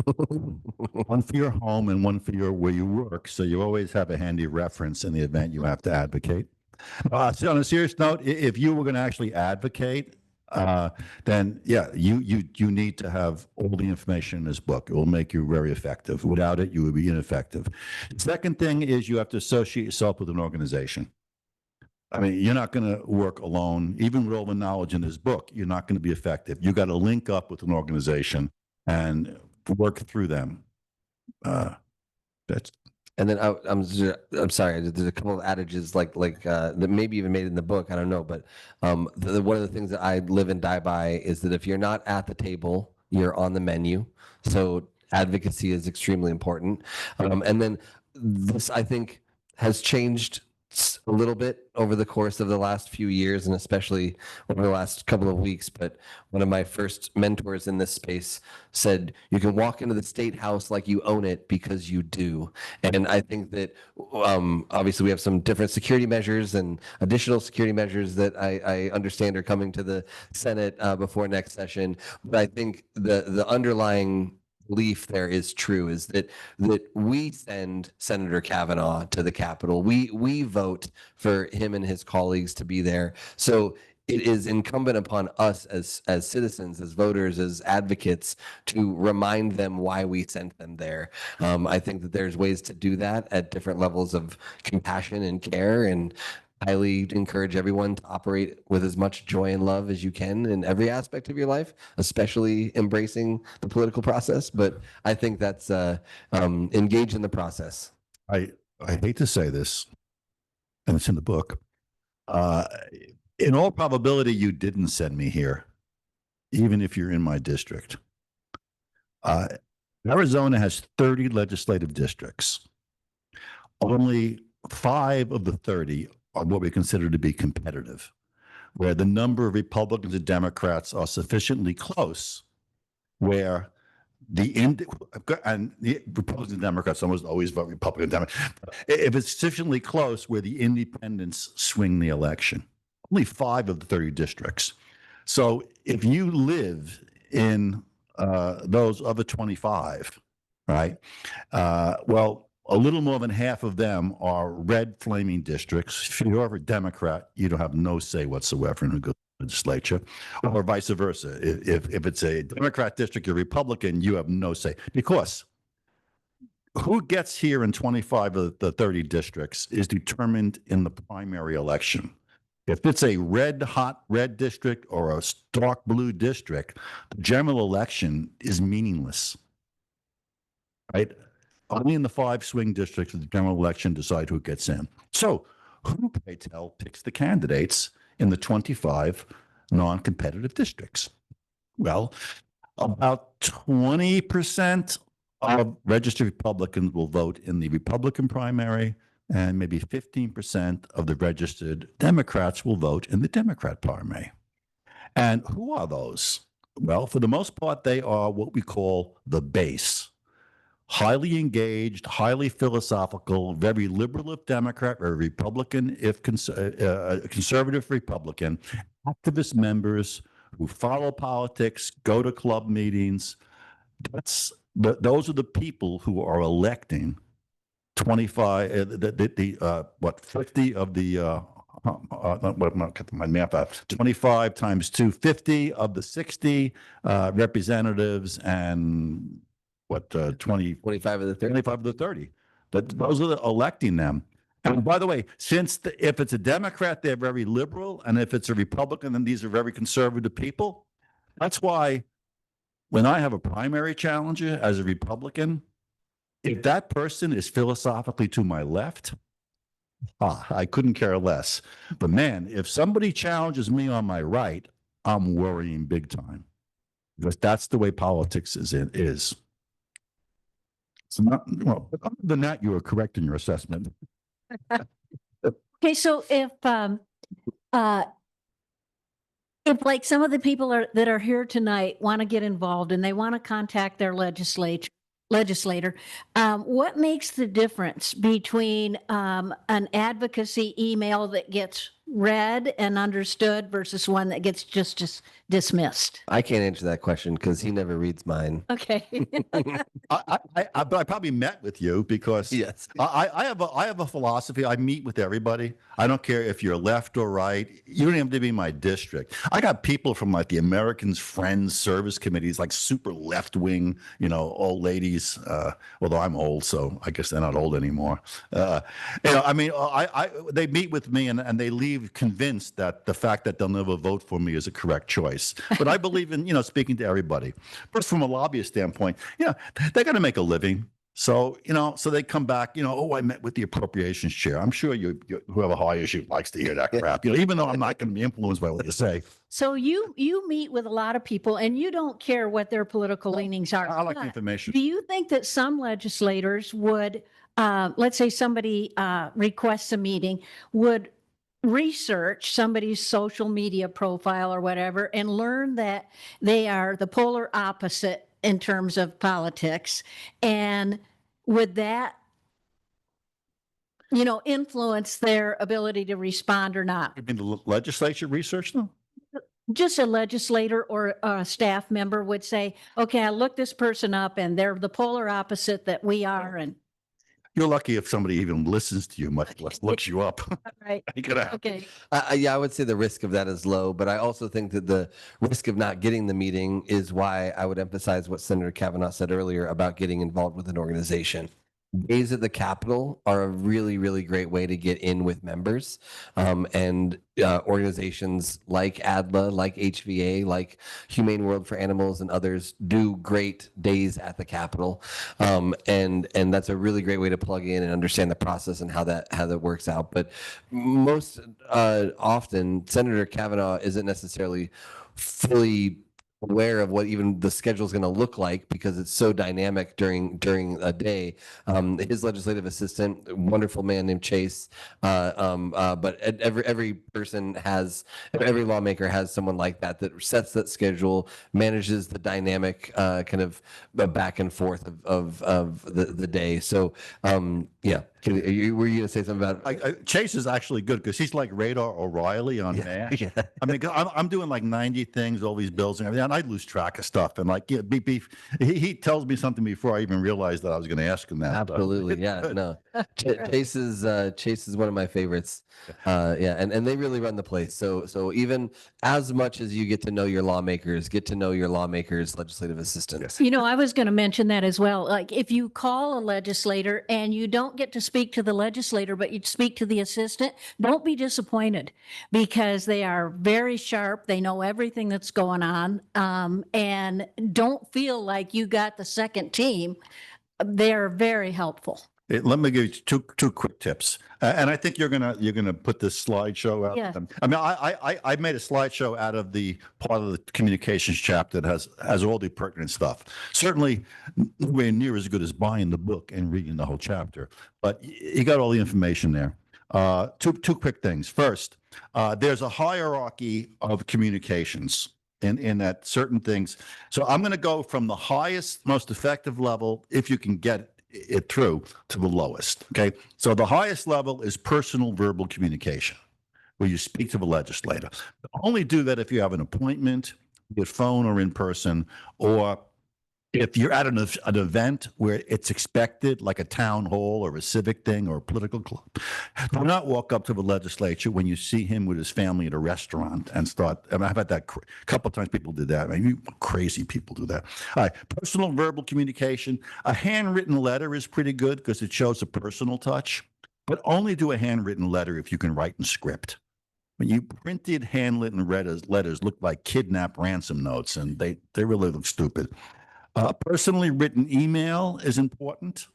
one for your home and one for where you work, so you always have a handy reference in the event you have to advocate. So on a serious note, if you were going to actually advocate, then yeah, you need to have all the information in this book. It will make you very effective. Without it, you would be ineffective. Second thing is you have to associate yourself with an organization. I mean, you're not going to work alone. Even with all the knowledge in this book, you're not going to be effective. You got to link up with an organization and work through them. That's. And then I'm sorry. There's a couple of adages like that maybe even made in the book. I don't know, but one of the things that I live and die by is that if you're not at the table, you're on the menu. So advocacy is extremely important. And then this, I think, has changed a little bit over the course of the last few years, and especially over the last couple of weeks. But one of my first mentors in this space said, you can walk into the state house like you own it because you do. And I think that obviously we have some different security measures and additional security measures that I understand are coming to the Senate before next session. But I think the underlying belief there is true, is that we send Senator Kavanagh to the Capitol. We vote for him and his colleagues to be there. So it is incumbent upon us as citizens, as voters, as advocates, to remind them why we sent them there. I think that there's ways to do that at different levels of compassion and care, and highly encourage everyone to operate with as much joy and love as you can in every aspect of your life, especially embracing the political process. But I think that's engage in the process. I hate to say this, and it's in the book. In all probability, you didn't send me here, even if you're in my district. Arizona has 30 legislative districts. Only 5 of the 30 are what we consider to be competitive, where the number of Republicans and Democrats are sufficiently close, where the Republicans and Democrats almost always vote Republican, Democrat. If it's sufficiently close, where the independents swing the election. Only 5 of the 30 districts. So if you live in those other 25, right? Well, a little more than half of them are red flaming districts. If you're a Democrat, you don't have no say whatsoever in who goes to the legislature, or vice versa. If it's a Democrat district, you're Republican, you have no say. Because who gets here in 25 of the 30 districts is determined in the primary election. If it's a hot red district or a dark blue district, the general election is meaningless, right? Only in the 5 swing districts of the general election decide who gets in. So who, pray tell, picks the candidates in the 25 non-competitive districts? Well, about 20% of registered Republicans will vote in the Republican primary, and maybe 15% of the registered Democrats will vote in the Democrat primary. And who are those? Well, for the most part, they are what we call the base. Highly engaged, highly philosophical, very liberal if Democrat, very Republican if conservative Republican, activist members who follow politics, go to club meetings. Those are the people who are electing 50 of the what am I get my math out? 25 times 250 of the 60 representatives, and what 25 of the 30. 25 of the 30. Those are electing them. And by the way, if it's a Democrat, they're very liberal, and if it's a Republican, then these are very conservative people. That's why when I have a primary challenger as a Republican, if that person is philosophically to my left, I couldn't care less. But man, if somebody challenges me on my right, I'm worrying big time, because that's the way politics is. So well, other than that, you were correct in your assessment. Okay, so if like some of the people that are here tonight want to get involved and they want to contact their legislator, what makes the difference between an advocacy email that gets read and understood versus one that gets just dismissed? I can't answer that question because he never reads mine. Okay. But I probably met with you because Yes. I have a philosophy. I meet with everybody. I don't care if you're left or right. You don't have to be my district. I got people from like the Americans Friends Service Committees, like super left wing, old ladies. Although I'm old, so I guess they're not old anymore. I mean, they meet with me and they leave convinced that the fact that they'll never vote for me is a correct choice. But I believe in speaking to everybody. But from a lobbyist standpoint, they got to make a living. So, so they come back, I met with the appropriations chair. I'm sure whoever hires you likes to hear that crap, even though I'm not going to be influenced by what you say. So you meet with a lot of people and you don't care what their political leanings are. I like the But information. do you think that some legislators would, let's say somebody requests a meeting, would research somebody's social media profile or whatever and learn that they are the polar opposite in terms of politics? And would that, influence their ability to respond or not? You mean the legislature research them? Just a legislator or a staff member would say, okay, I looked this person up and they're the polar opposite that we are. And You're lucky if somebody even listens to you, much less looks you up. right. You could have. Okay. Yeah, I would say the risk of that is low, but I also think that the risk of not getting the meeting is why I would emphasize what Senator Kavanagh said earlier about getting involved with an organization. Days at the Capitol are a really, really great way to get in with members, and organizations like ADLA, like HVA, like Humane World for Animals, and others do great days at the Capitol, and that's a really great way to plug in and understand the process and how that works out. But most often, Senator Kavanagh isn't necessarily fully aware of what even the schedule is going to look like because it's so dynamic during a day. His legislative assistant, wonderful man named Chase, but every lawmaker has someone like that sets that schedule, manages the dynamic kind of back and forth of the day. So yeah. Were you going to say something about Chase is actually good because he's like Radar O'Reilly on MASH. Yeah. I mean, I'm doing like 90 things, all these bills and everything, and I lose track of stuff. And like, he tells me something before I even realized that I was going to ask him that. Absolutely. Yeah. No. Chase is one of my favorites. And they really run the place. So even as much as you get to know your lawmakers, legislative assistants. Yes. I was going to mention that as well. Like if you call a legislator and you don't get to speak to the legislator, but you speak to the assistant, don't be disappointed because they are very sharp. They know everything that's going on. And don't feel like you got the second team. They're very helpful. Let me give you two quick tips, and I think you're gonna put this slideshow out. Yeah. I mean, I made a slideshow out of the part of the communications chapter that has all the pertinent stuff. Certainly, nowhere near as good as buying the book and reading the whole chapter, but you got all the information there. Two quick things. First, there's a hierarchy of communications. In that certain things. So I'm going to go from the highest, most effective level, if you can get it through, to the lowest. Okay. So the highest level is personal verbal communication, where you speak to the legislator. Only do that if you have an appointment, be it phone or in person, or if you're at an event where it's expected, like a town hall or a civic thing or a political club, do not walk up to the legislature when you see him with his family at a restaurant and start. I mean, I've had that a couple of times. People do that. I mean, crazy people do that. All right, personal verbal communication. A handwritten letter is pretty good because it shows a personal touch, but only do a handwritten letter if you can write in script. When you printed handwritten letters look like kidnap ransom notes, and they really look stupid. Personally written email is important,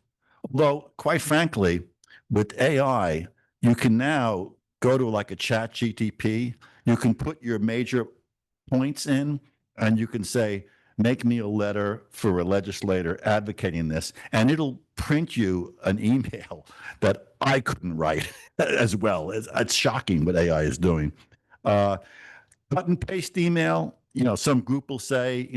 although quite frankly, with AI, you can now go to like a chat GTP, you can put your major points in, and you can say, make me a letter for a legislator advocating this, and it'll print you an email that I couldn't write as well. It's shocking what AI is doing. Cut and paste email, some group will say,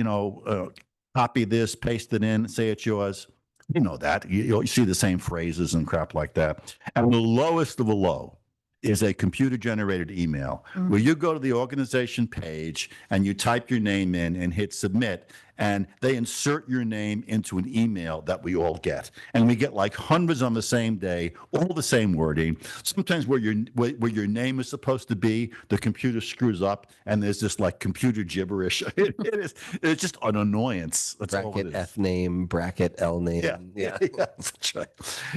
copy this, paste it in, say it's yours. You know that. You see the same phrases and crap like that. And the lowest of the low is a computer-generated email where you go to the organization page and you type your name in and hit submit, and they insert your name into an email that we all get. And we get like hundreds on the same day, all the same wording. Sometimes where your name is supposed to be, the computer screws up and there's this like computer gibberish. It's just an annoyance. That's all it Bracket is. F name, bracket L name. Yeah, that's right.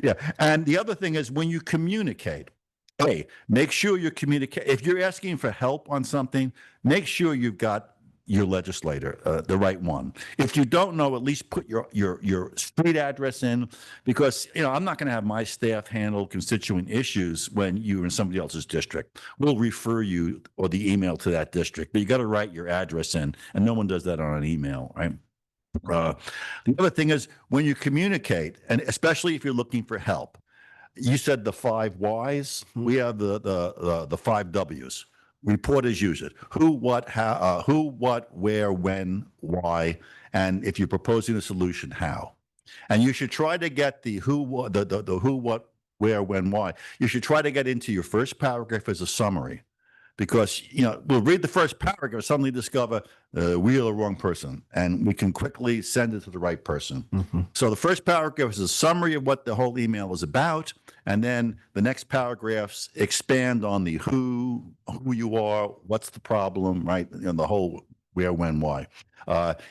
Yeah. And the other thing is when you communicate, hey, make sure you communicate. If you're asking for help on something, make sure you've got your legislator, the right one. If you don't know, at least put your street address in, because I'm not going to have my staff handle constituent issues when you're in somebody else's district. We'll refer you or the email to that district, but you got to write your address in, and no one does that on an email, right? The other thing is when you communicate, and especially if you're looking for help. You said the 5 whys. We have the 5 W's. Reporters use it. Who, what, how, who, what, where, when, why, and if you're proposing a solution, how. And you should try to get the who, what, the who, what, where, when, why. You should try to get into your first paragraph as a summary, because we'll read the first paragraph, suddenly discover we are the wrong person, and we can quickly send it to the right person. So the first paragraph is a summary of what the whole email is about, and then the next paragraphs expand on the who you are, what's the problem, right? The whole where, when, why.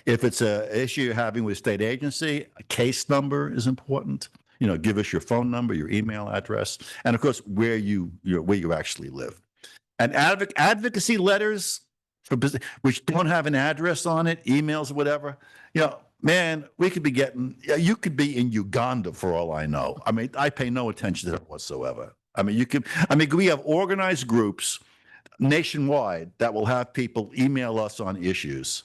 If it's an issue you're having with state agency, a case number is important. Give us your phone number, your email address, and of course where you actually live. And advocacy letters for business, which don't have an address on it, emails, whatever, man, we could be you could be in Uganda for all I know. I mean, I pay no attention to that whatsoever. I mean, we have organized groups nationwide that will have people email us on issues,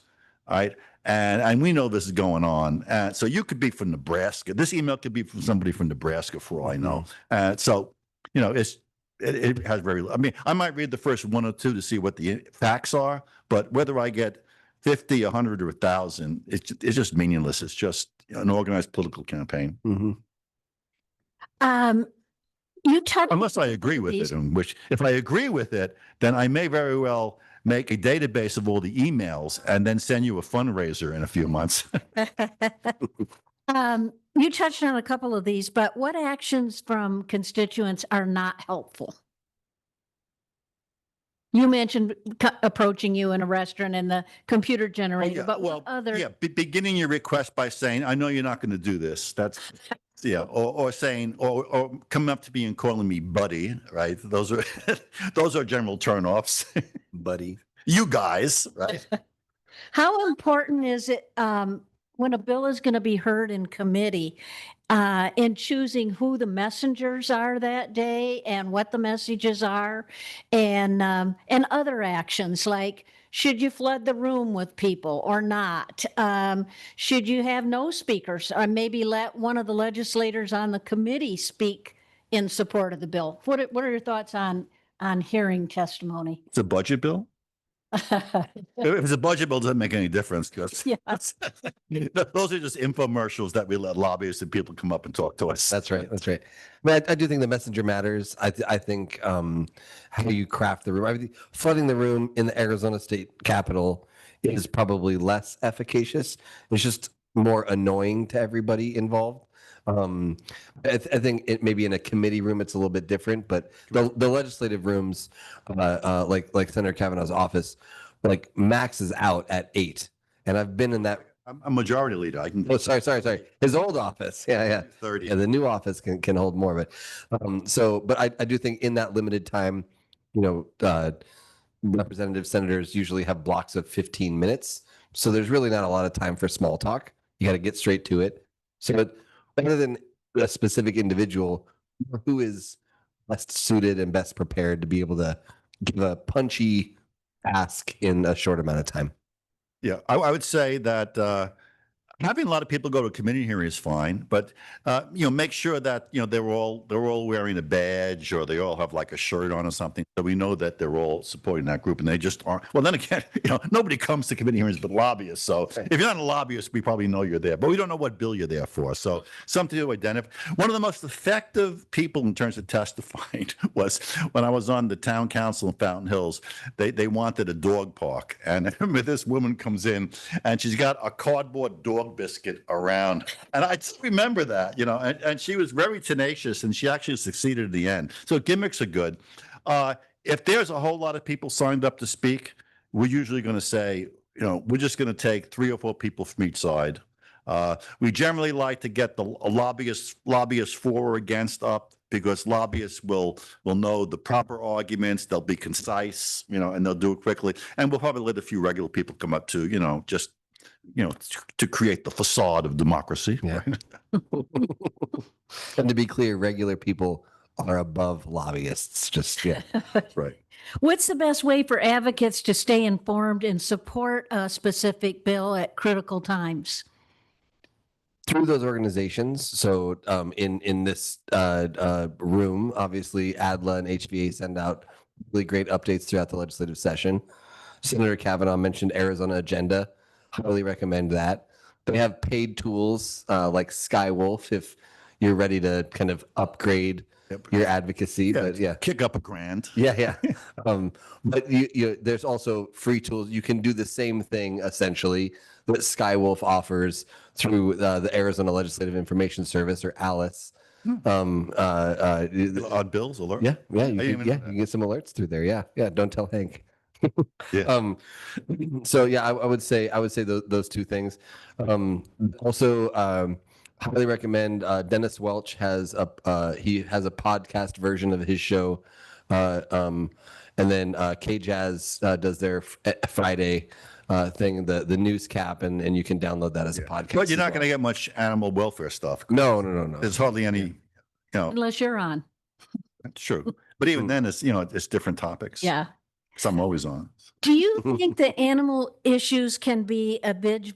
right? And we know this is going on. So you could be from Nebraska. This email could be from somebody from Nebraska for all I know. So, it has I might read the first 1 or 2 to see what the facts are, but whether I get 50, 100, or 1,000, it's just meaningless. It's just an organized political campaign. You touched Unless I agree with it, in which if I agree with it, then I may very well make a database of all the emails and then send you a fundraiser in a few months. You touched on a couple of these, but what actions from constituents are not helpful? You mentioned approaching you in a restaurant and the computer generator, but what other? Yeah, beginning your request by saying, I know you're not going to do this. That's, or saying, or coming up to me and calling me buddy, right? Those are general turnoffs. Buddy. You guys, right? How important is it when a bill is going to be heard in committee in choosing who the messengers are that day and what the messages are and other actions like should you flood the room with people or not? Should you have no speakers or maybe let one of the legislators on the committee speak in support of the bill? What are your thoughts on hearing testimony? It's a budget bill. If it's a budget bill, it doesn't make any difference because those are just infomercials that we let lobbyists and people come up and talk to us. That's right. That's right. I mean, I do think the messenger matters. I think how you craft the room. I mean, flooding the room in the Arizona State Capitol is probably less efficacious. It's just more annoying to everybody involved. I think it maybe in a committee room it's a little bit different, but the legislative rooms, like Senator Kavanagh's office, like max is out at 8, and I've been in that. I'm a majority leader. I can. Oh, sorry. His old office, yeah. 30. Yeah, the new office can hold more, but I do think in that limited time, representative senators usually have blocks of 15 minutes, so there's really not a lot of time for small talk. You got to get straight to it. So better than a specific individual who is best suited and best prepared to be able to give a punchy ask in a short amount of time. Yeah, I would say that having a lot of people go to a committee hearing is fine, but make sure that they're all wearing a badge or they all have like a shirt on or something, so we know that they're all supporting that group and they just aren't. Well, then again, nobody comes to committee hearings but lobbyists. So if you're not a lobbyist, we probably know you're there, but we don't know what bill you're there for. So something to identify. One of the most effective people in terms of testifying was when I was on the town council in Fountain Hills. They wanted a dog park, and I remember this woman comes in and she's got a cardboard dog biscuit around, and I just remember that, and she was very tenacious, and she actually succeeded in the end. So gimmicks are good. If there's a whole lot of people signed up to speak, we're usually going to say, we're just going to take 3 or 4 people from each side. We generally like to get the lobbyists for or against up, because lobbyists will know the proper arguments. They'll be concise, and they'll do it quickly. And we'll probably let a few regular people come up too, just to create the facade of democracy. Yeah. And to be clear, regular people are above lobbyists. Just Right. What's the best way for advocates to stay informed and support a specific bill at critical times? Through those organizations. So in this room, obviously ADLA and HVA send out really great updates throughout the legislative session. Senator Kavanagh mentioned Arizona Agenda. Highly recommend that. They have paid tools like Skywolf if you're ready to kind of upgrade your advocacy. But kick up $1,000. Yeah. But there's also free tools. You can do the same thing essentially that Skywolf offers through the Arizona Legislative Information Service, or ALICE. Odd bills alert. Yeah. You can get some alerts through there. Yeah. Don't tell Hank. Yeah. So I would say those 2 things. Also, highly recommend Dennis Welch has a podcast version of his show, and then KJazz does their Friday thing, the news cap, and you can download that as a podcast. But you're not going to get much animal welfare stuff. No. There's hardly any, Unless you're on. That's true. But even then, it's different topics. Yeah. Some always on. Do you think that animal issues can be a bridge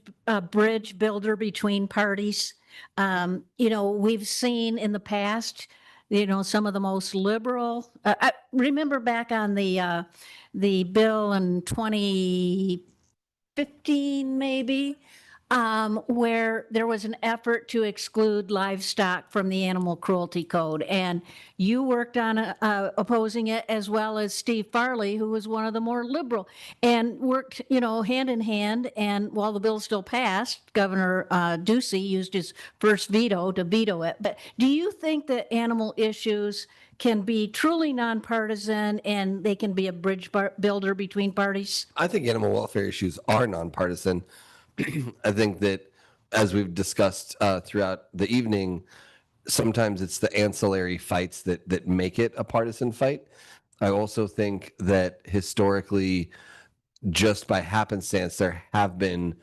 builder between parties? We've seen in the past, some of the most liberal. I remember back on the bill in 2015, maybe, where there was an effort to exclude livestock from the animal cruelty code. And you worked on opposing it, as well as Steve Farley, who was one of the more liberal, and worked, hand in hand. And while the bill still passed, Governor Ducey used his first veto to veto it. But do you think that animal issues can be truly nonpartisan and they can be a bridge builder between parties? I think animal welfare issues are nonpartisan. I think that, as we've discussed throughout the evening, sometimes it's the ancillary fights that make it a partisan fight. I also think that historically, just by happenstance, there have been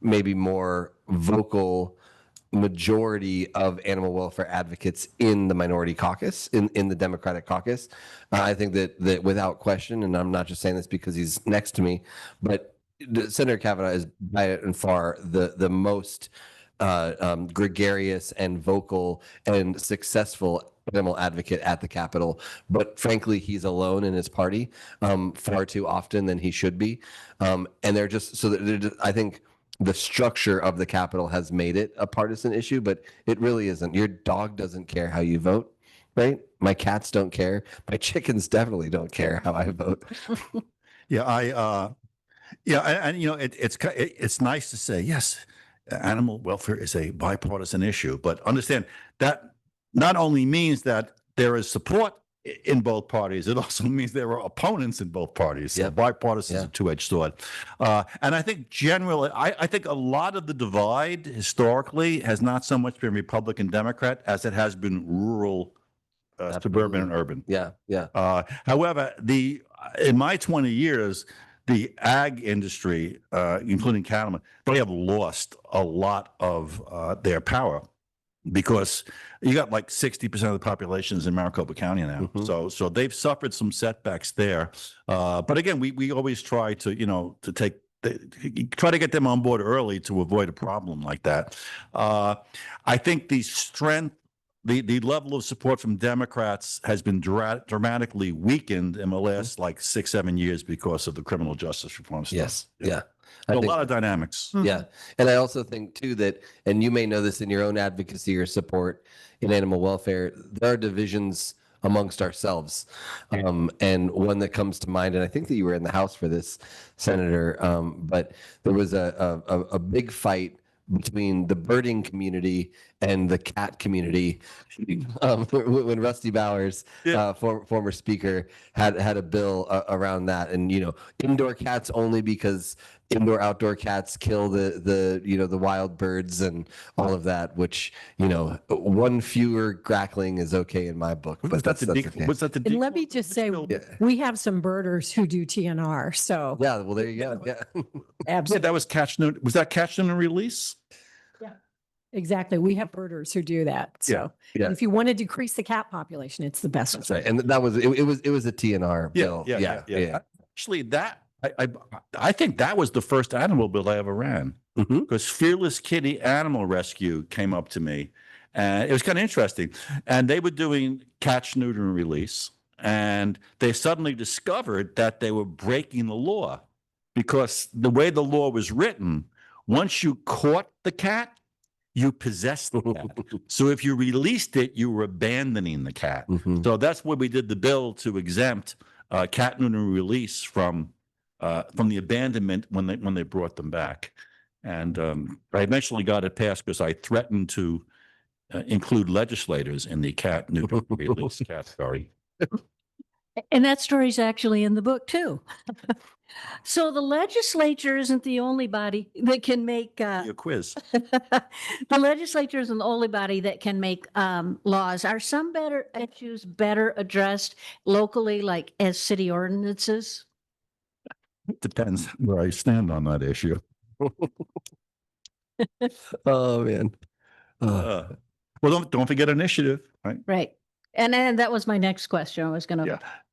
maybe more vocal majority of animal welfare advocates in the minority caucus, in the Democratic caucus. I think that without question, and I'm not just saying this because he's next to me, but Senator Kavanagh is by and far the most gregarious and vocal and successful animal advocate at the Capitol. But frankly, he's alone in his party far too often than he should be. And they're just I think the structure of the Capitol has made it a partisan issue, but it really isn't. Your dog doesn't care how you vote, right? My cats don't care. My chickens definitely don't care how I vote. Yeah, and it's nice to say, yes, animal welfare is a bipartisan issue, but understand that not only means that there is support in both parties, it also means there are opponents in both parties. So Yep. bipartisan is Yeah. a two-edged sword. And I think generally, I think a lot of the divide historically has not so much been Republican Democrat as it has been rural, suburban and urban. Yeah. Yeah. However, in my 20 years, the ag industry, including cattlemen, they have lost a lot of their power because you got like 60% of the population is in Maricopa County now. Mhm. So they've suffered some setbacks there. But again, we always try to, try to get them on board early to avoid a problem like that. I think the strength, the level of support from Democrats has been dramatically weakened in the last like 6-7 years because of the criminal justice reform stuff. Yes. Yeah. So a think- lot of dynamics. Yeah. And I also think too that, and you may know this in your own advocacy or support in animal welfare, there are divisions amongst ourselves. And one that comes to mind, and I think that you were in the House for this, Senator, but there was a big fight between the birding community and the cat community when Rusty Bowers, former speaker, had a bill around that, and indoor cats only because indoor outdoor cats kill the wild birds and all of that, which one fewer grackling is okay in my book. But that's okay. What's that? The And let me just say, we have some birders who do TNR, so. Yeah, well, there you go. Yeah. Absolutely. that was catch noon. Was that catch and release? Exactly. We have birders who do that. So Yeah. if you want to decrease the cat population, it's the best. That's right. And that was it was a TNR bill. Yeah. Actually, I think that was the first animal bill I ever ran, because Fearless Kitty Animal Rescue came up to me, and it was kind of interesting. And they were doing catch, neuter, and release, and they suddenly discovered that they were breaking the law, because the way the law was written, once you caught the cat, you possessed the cat. So if you released it, you were abandoning the cat. So that's why we did the bill to exempt cat, neuter, and release from the abandonment when they brought them back. And I eventually got it passed because I threatened to include legislators in the cat, neuter, and release category. And that story's actually in the book too. So the legislature isn't the only body that can make, A quiz. the legislature isn't the only body that can make laws. Are some issues better addressed locally, like as city ordinances? Depends where I stand on that issue. Oh man. Well, don't forget initiative, right? Right. And then that was my next question. I was going to.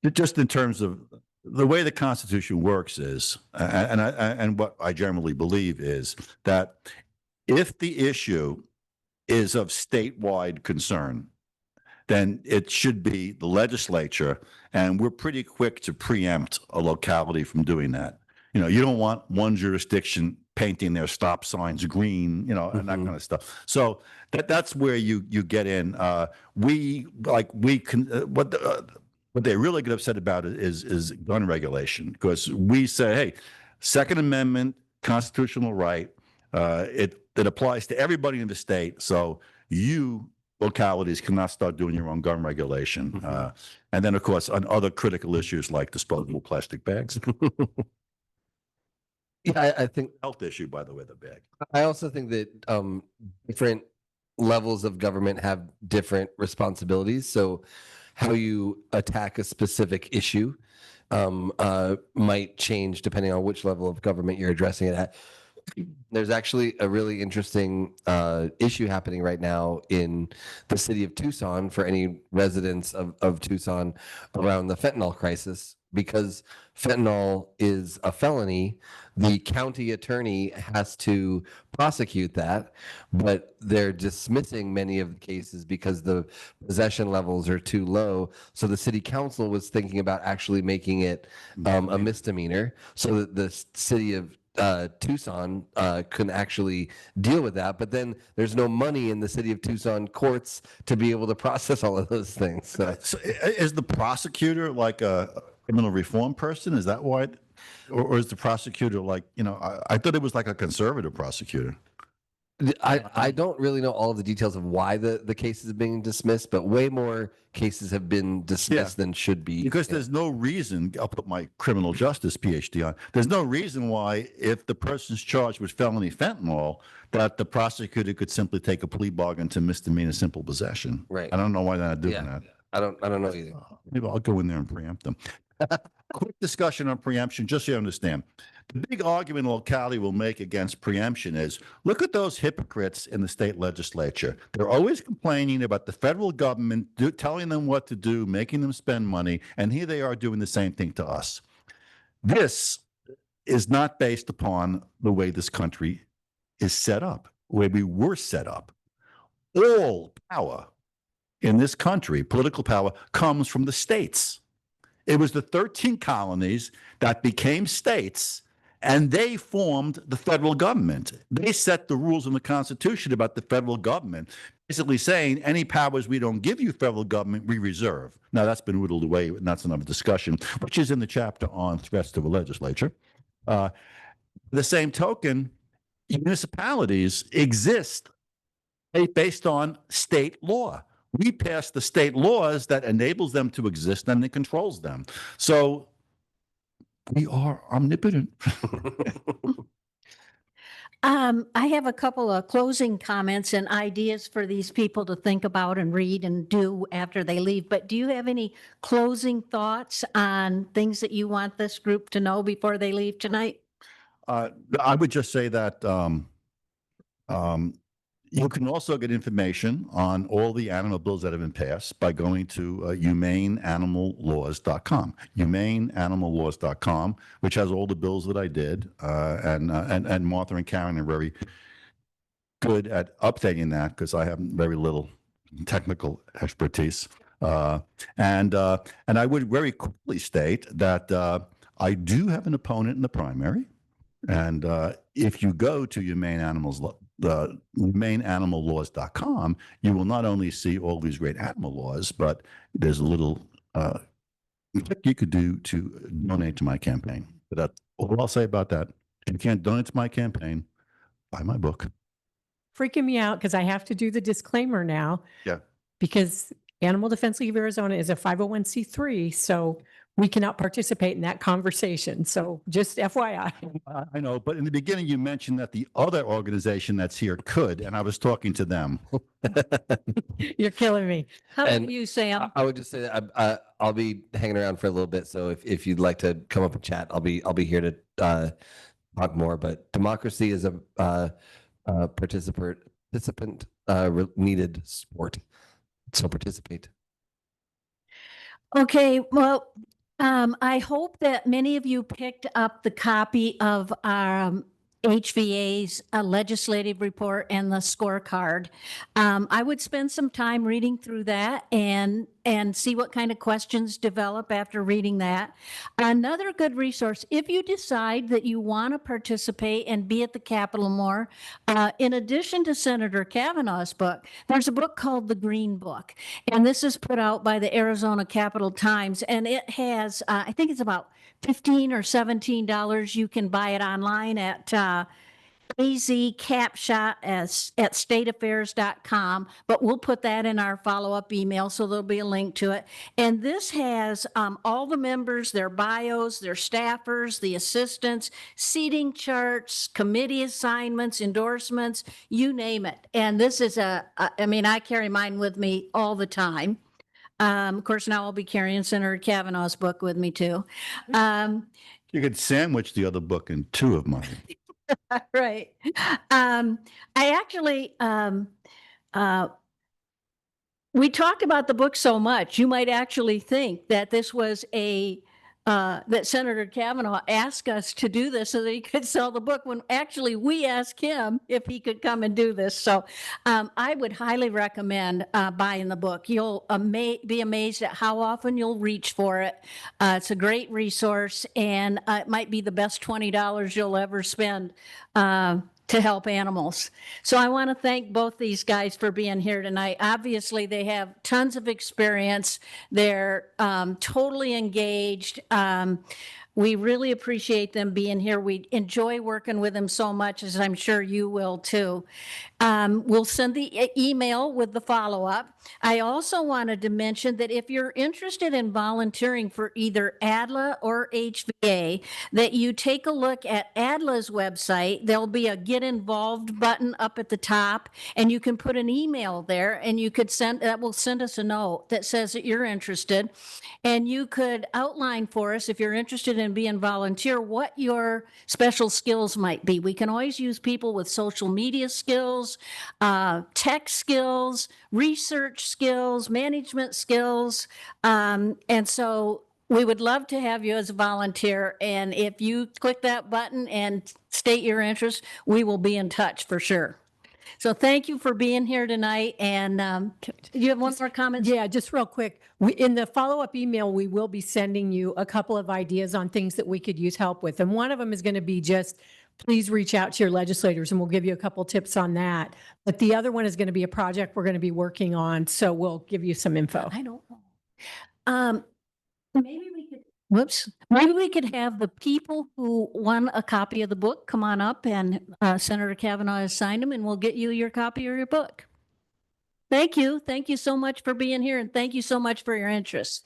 Yeah. Just in terms of the way the Constitution works is, and what I generally believe is that if the issue is of statewide concern, then it should be the legislature, and we're pretty quick to preempt a locality from doing that. You don't want one jurisdiction painting their stop signs green, and that kind of stuff. So that's where you get in. What they really get upset about is gun regulation, because we say, hey, Second Amendment constitutional right, it applies to everybody in the state. So you localities cannot start doing your own gun regulation. And then, of course, on other critical issues like disposable plastic bags. Yeah, I think Health issue, by the way, the bag. I also think that different levels of government have different responsibilities. So how you attack a specific issue might change depending on which level of government you're addressing it at. There's actually a really interesting issue happening right now in the city of Tucson for any residents of Tucson around the fentanyl crisis. Because fentanyl is a felony, the county attorney has to prosecute that, but they're dismissing many of the cases because the possession levels are too low. So the city council was thinking about actually making it a misdemeanor so that the city of Tucson can actually deal with that, but then there's no money in the city of Tucson courts to be able to process all of those things. So Is the prosecutor like a criminal reform person? Is that why? Or is the prosecutor like, I thought it was like a conservative prosecutor. I don't really know all of the details of why the case is being dismissed, but way more cases have been dismissed than should be. Because there's no reason, I'll put my criminal justice PhD on, there's no reason why, if the person's charged with felony fentanyl, that the prosecutor could simply take a plea bargain to misdemeanor simple possession. Right. I don't know why they're not doing Yeah. that. I don't know either. Maybe I'll go in there and preempt them. Quick discussion on preemption, just so you understand. The big argument locality will make against preemption is, look at those hypocrites in the state legislature. They're always complaining about the federal government telling them what to do, making them spend money, and here they are doing the same thing to us. This is not based upon the way this country is set up, where we were set up. All power in this country, political power, comes from the states. It was the 13 colonies that became states, and they formed the federal government. They set the rules in the Constitution about the federal government, basically saying any powers we don't give you, federal government, we reserve. Now, that's been whittled away, and that's another discussion, which is in the chapter on threats to the legislature. The same token, municipalities exist based on state law. We pass the state laws that enables them to exist and it controls them. So we are omnipotent. I have a couple of closing comments and ideas for these people to think about and read and do after they leave. But do you have any closing thoughts on things that you want this group to know before they leave tonight? I would just say that you can also get information on all the animal bills that have been passed by going to humaneanimallaws.com, humaneanimallaws.com, which has all the bills that I did. And Martha and Karen are very good at updating that because I have very little technical expertise. And I would very quickly state that I do have an opponent in the primary. And if you go to humaneanimallaws.com, you will not only see all these great animal laws, but there's a little click you could do to donate to my campaign. But that's all I'll say about that. If you can't donate to my campaign, buy my book. Freaking me out because I have to do the disclaimer now. Yeah. Because Animal Defense League of Arizona is a 501c3, so we cannot participate in that conversation. So just FYI. I know, but in the beginning, you mentioned that the other organization that's here could, and I was talking to them. You're killing me. How And about you, Sam? I would just say that I'll be hanging around for a little bit. So if you'd like to come up and chat, I'll be here to talk more. But democracy is a participant needed sport. So participate. Okay, well, I hope that many of you picked up the copy of our HVA's legislative report and the scorecard. I would spend some time reading through that and see what kind of questions develop after reading that. Another good resource, if you decide that you want to participate and be at the Capitol more, in addition to Senator Kavanagh's book, there's a book called The Green Book. And this is put out by the Arizona Capitol Times. And it has, I think it's about $15 or $17. You can buy it online at AZ Capshot at stateaffairs.com, but we'll put that in our follow-up email, so there'll be a link to it. And this has all the members, their bios, their staffers, the assistants, seating charts, committee assignments, endorsements, you name it. And this is I mean, I carry mine with me all the time. Of course, now I'll be carrying Senator Kavanaugh's book with me too. You could sandwich the other book in two of mine. Right. I actually, we talked about the book so much, you might actually think that this was that Senator Kavanagh asked us to do this so that he could sell the book, when actually we asked him if he could come and do this. So I would highly recommend buying the book. You'll be amazed at how often you'll reach for it. It's a great resource, and it might be the best $20 you'll ever spend to help animals. So I want to thank both these guys for being here tonight. Obviously, they have tons of experience. They're totally engaged. We really appreciate them being here. We enjoy working with them so much, as I'm sure you will too. We'll send the email with the follow-up. I also wanted to mention that if you're interested in volunteering for either ADLA or HVA, that you take a look at ADLA's website. There'll be a Get Involved button up at the top, and you can put an email there, and you could that will send us a note that says that you're interested. And you could outline for us, if you're interested in being volunteer, what your special skills might be. We can always use people with social media skills, tech skills, research skills, management skills. And so we would love to have you as a volunteer. And if you click that button and state your interest, we will be in touch for sure. So thank you for being here tonight. And you have one more comment? Yeah, just real quick. In the follow-up email, we will be sending you a couple of ideas on things that we could use help with. And one of them is going to be just, please reach out to your legislators, and we'll give you a couple tips on that. But the other one is going to be a project we're going to be working on. So we'll give you some info. I don't know. Maybe we could have the people who won a copy of the book come on up, and Senator Kavanagh has signed them, and we'll get you your copy of your book. Thank you. Thank you so much for being here, and thank you so much for your interest.